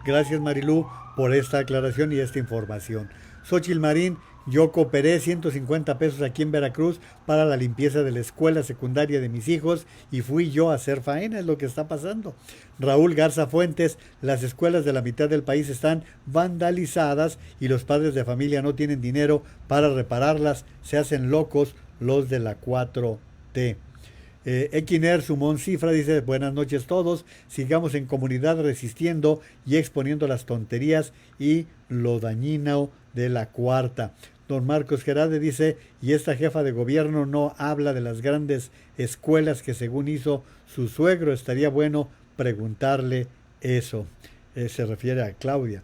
Gracias Marilú por esta aclaración y esta información. Xochitl Marín, yo cooperé 150 pesos aquí en Veracruz para la limpieza de la escuela secundaria de mis hijos y fui yo a hacer faena, es lo que está pasando. Raúl Garza Fuentes, las escuelas de la mitad del país están vandalizadas y los padres de familia no tienen dinero para repararlas, se hacen locos los de la 4T. Equiner Sumón Cifra dice, buenas noches todos, sigamos en comunidad resistiendo y exponiendo las tonterías y lo dañino de la cuarta. Don Marcos Gerarde dice, y esta jefa de gobierno no habla de las grandes escuelas que según hizo su suegro, estaría bueno preguntarle eso. Se refiere a Claudia.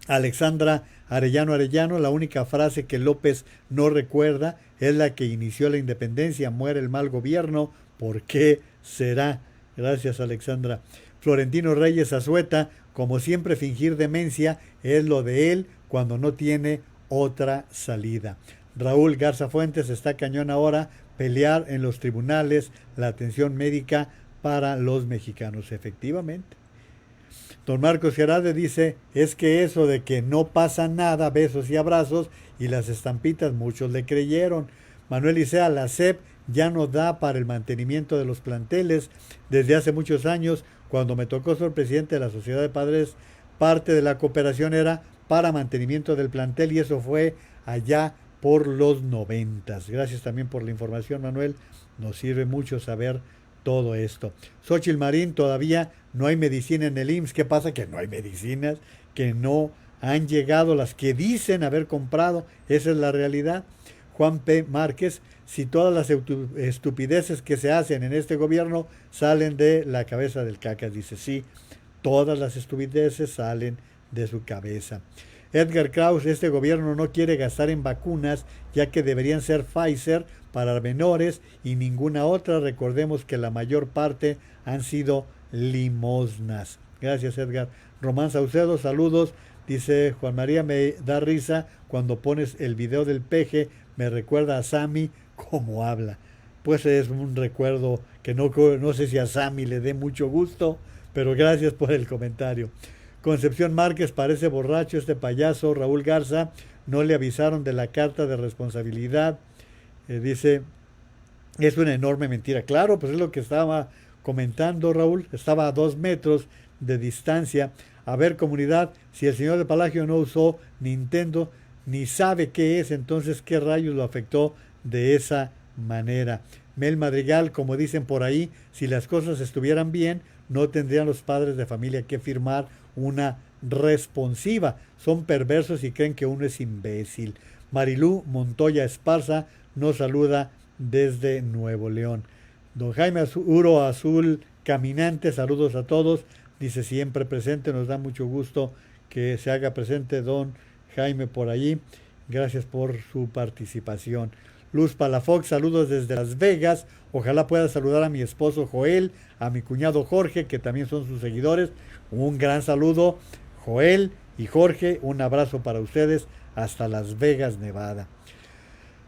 Alexandra Arellano, la única frase que López no recuerda es la que inició la independencia, muere el mal gobierno, ¿por qué será? Gracias, Alexandra. Florentino Reyes Azueta, como siempre fingir demencia es lo de él cuando no tiene otra salida. Raúl Garza Fuentes, está cañón ahora pelear en los tribunales la atención médica para los mexicanos, efectivamente. Don Marcos Gerarde dice, es que eso de que no pasa nada, besos y abrazos, y las estampitas, muchos le creyeron. Manuel Isea, la SEP ya no da para el mantenimiento de los planteles. Desde hace muchos años, cuando me tocó ser presidente de la Sociedad de Padres, parte de la cooperación era para mantenimiento del plantel, y eso fue allá por los 90. Gracias también por la información, Manuel. Nos sirve mucho saber todo esto. Xóchitl Marín, todavía no hay medicina en el IMSS. ¿Qué pasa? Que no hay medicinas, que no han llegado las que dicen haber comprado. Esa es la realidad. Juan P. Márquez, si todas las estupideces que se hacen en este gobierno salen de la cabeza del Cacas, dice, sí, todas las estupideces salen de su cabeza. Edgar Kraus, este gobierno no quiere gastar en vacunas, ya que deberían ser Pfizer para menores y ninguna otra. Recordemos que la mayor parte han sido limosnas. Gracias, Edgar. Román Saucedo, saludos. Dice Juan María, me da risa cuando pones el video del peje, me recuerda a Sammy como habla. Pues es un recuerdo que no sé si a Sammy le dé mucho gusto, pero gracias por el comentario. Concepción Márquez, parece borracho este payaso. Raúl Garza, no le avisaron de la carta de responsabilidad. Dice, es una enorme mentira. Claro, pues es lo que estaba comentando Raúl, estaba a 2 metros de distancia. A ver, comunidad, si el señor de Palacio no usó Nintendo, ni sabe qué es, entonces qué rayos lo afectó de esa manera. Mel Madrigal, como dicen por ahí, si las cosas estuvieran bien, no tendrían los padres de familia que firmar una responsiva. Son perversos y creen que uno es imbécil. Marilú Montoya Esparza nos saluda desde Nuevo León. Don Jaime Uro Azul Caminante, saludos a todos. Dice siempre presente, nos da mucho gusto que se haga presente don Jaime por allí. Gracias por su participación. Luz Palafox, saludos desde Las Vegas. Ojalá pueda saludar a mi esposo Joel, a mi cuñado Jorge, que también son sus seguidores. Un gran saludo, Joel y Jorge. Un abrazo para ustedes hasta Las Vegas, Nevada.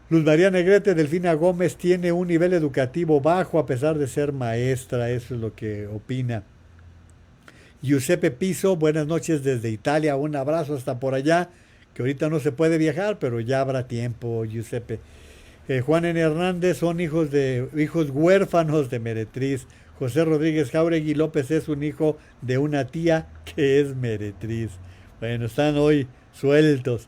Luz María Negrete, Delfina Gómez tiene un nivel educativo bajo a pesar de ser maestra. Eso es lo que opina. Giuseppe Piso, buenas noches desde Italia. Un abrazo hasta por allá, que ahorita no se puede viajar, pero ya habrá tiempo, Giuseppe. Juan N. Hernández, son hijos huérfanos de Meretriz. José Rodríguez Jauregui López es un hijo de una tía que es Meretriz. Bueno, están hoy sueltos.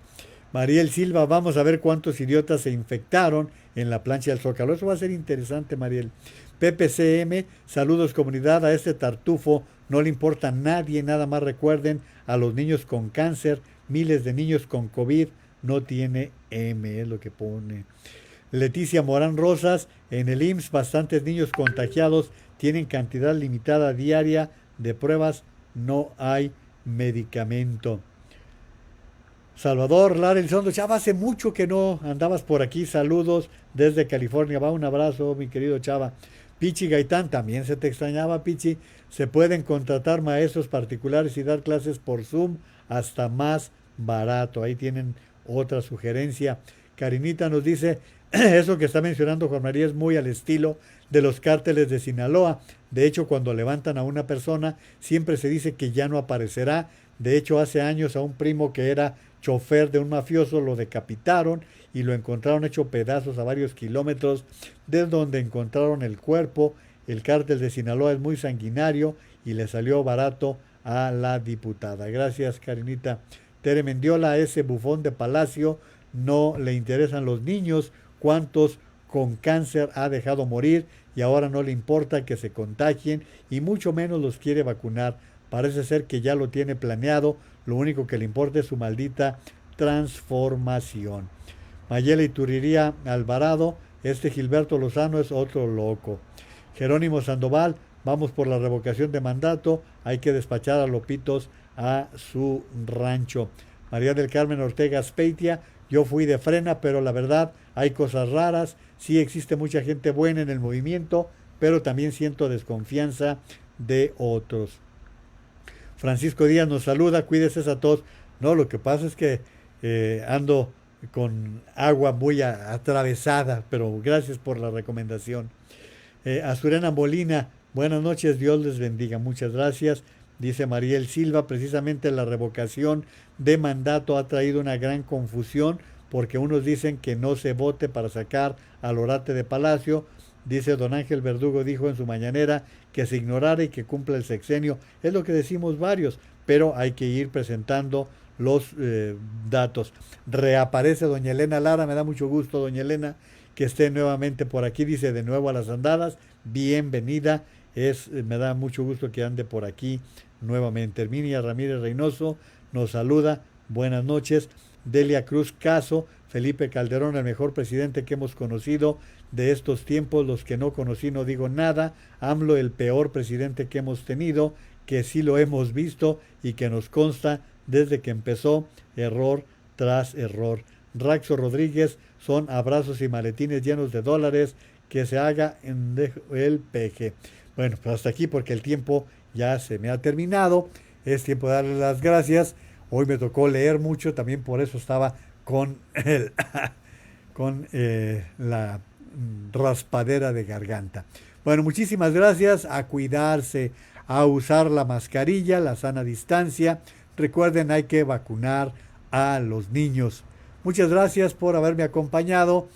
Mariel Silva, vamos a ver cuántos idiotas se infectaron en la plancha del Zócalo. Eso va a ser interesante, Mariel. Pepe CM, saludos comunidad, a este tartufo no le importa a nadie, nada más recuerden a los niños con cáncer, miles de niños con COVID, no tiene M, es lo que pone. Leticia Morán Rosas, en el IMSS bastantes niños contagiados, tienen cantidad limitada diaria de pruebas, no hay medicamento. Salvador Lara Elizondo, Chava, hace mucho que no andabas por aquí, saludos desde California, va un abrazo mi querido Chava. Pichi Gaitán, también se te extrañaba Pichi, se pueden contratar maestros particulares y dar clases por Zoom hasta más barato, ahí tienen otra sugerencia. Karinita nos dice, eso que está mencionando Juan María es muy al estilo de los cárteles de Sinaloa. De hecho, cuando levantan a una persona, siempre se dice que ya no aparecerá. De hecho, hace años a un primo que era chofer de un mafioso lo decapitaron y lo encontraron hecho pedazos a varios kilómetros de donde encontraron el cuerpo. El cártel de Sinaloa es muy sanguinario y le salió barato a la diputada. Gracias, Karinita. Tere Mendiola, ese bufón de Palacio, no le interesan los niños. ¿Cuántos con cáncer ha dejado morir y ahora no le importa que se contagien y mucho menos los quiere vacunar. Parece ser que ya lo tiene planeado, lo único que le importa es su maldita transformación. Mayela Ituriría Alvarado, este Gilberto Lozano es otro loco. Jerónimo Sandoval, vamos por la revocación de mandato, hay que despachar a Lopitos a su rancho. María del Carmen Ortega Speitia, yo fui de Frena, pero la verdad hay cosas raras, sí existe mucha gente buena en el movimiento, pero también siento desconfianza de otros. Francisco Díaz nos saluda, cuídese a todos. No, lo que pasa es que ando con agua muy atravesada, pero gracias por la recomendación. Azurena Molina, buenas noches, Dios les bendiga, muchas gracias. Dice Mariel Silva, precisamente la revocación de mandato ha traído una gran confusión porque unos dicen que no se vote para sacar al orate de Palacio. Dice don Ángel Verdugo, dijo en su mañanera que se ignorara y que cumpla el sexenio. Es lo que decimos varios, pero hay que ir presentando los datos. Reaparece doña Elena Lara, me da mucho gusto doña Elena que esté nuevamente por aquí, dice de nuevo a las andadas, bienvenida, me da mucho gusto que ande por aquí nuevamente. Herminia Ramírez Reynoso nos saluda, buenas noches. Delia Cruz Caso, Felipe Calderón, el mejor presidente que hemos conocido de estos tiempos, los que no conocí no digo nada. AMLO, el peor presidente que hemos tenido, que sí lo hemos visto y que nos consta desde que empezó, error tras error. Raxo Rodríguez, son abrazos y maletines llenos de dólares, que se haga en el peje. Bueno, pues hasta aquí porque el tiempo ya se me ha terminado, es tiempo de darles las gracias. Hoy me tocó leer mucho, también por eso estaba con la raspadera de garganta. Bueno, muchísimas gracias, a cuidarse, a usar la mascarilla, la sana distancia. Recuerden, hay que vacunar a los niños. Muchas gracias por haberme acompañado.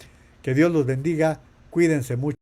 Que Dios los bendiga. Cuídense mucho.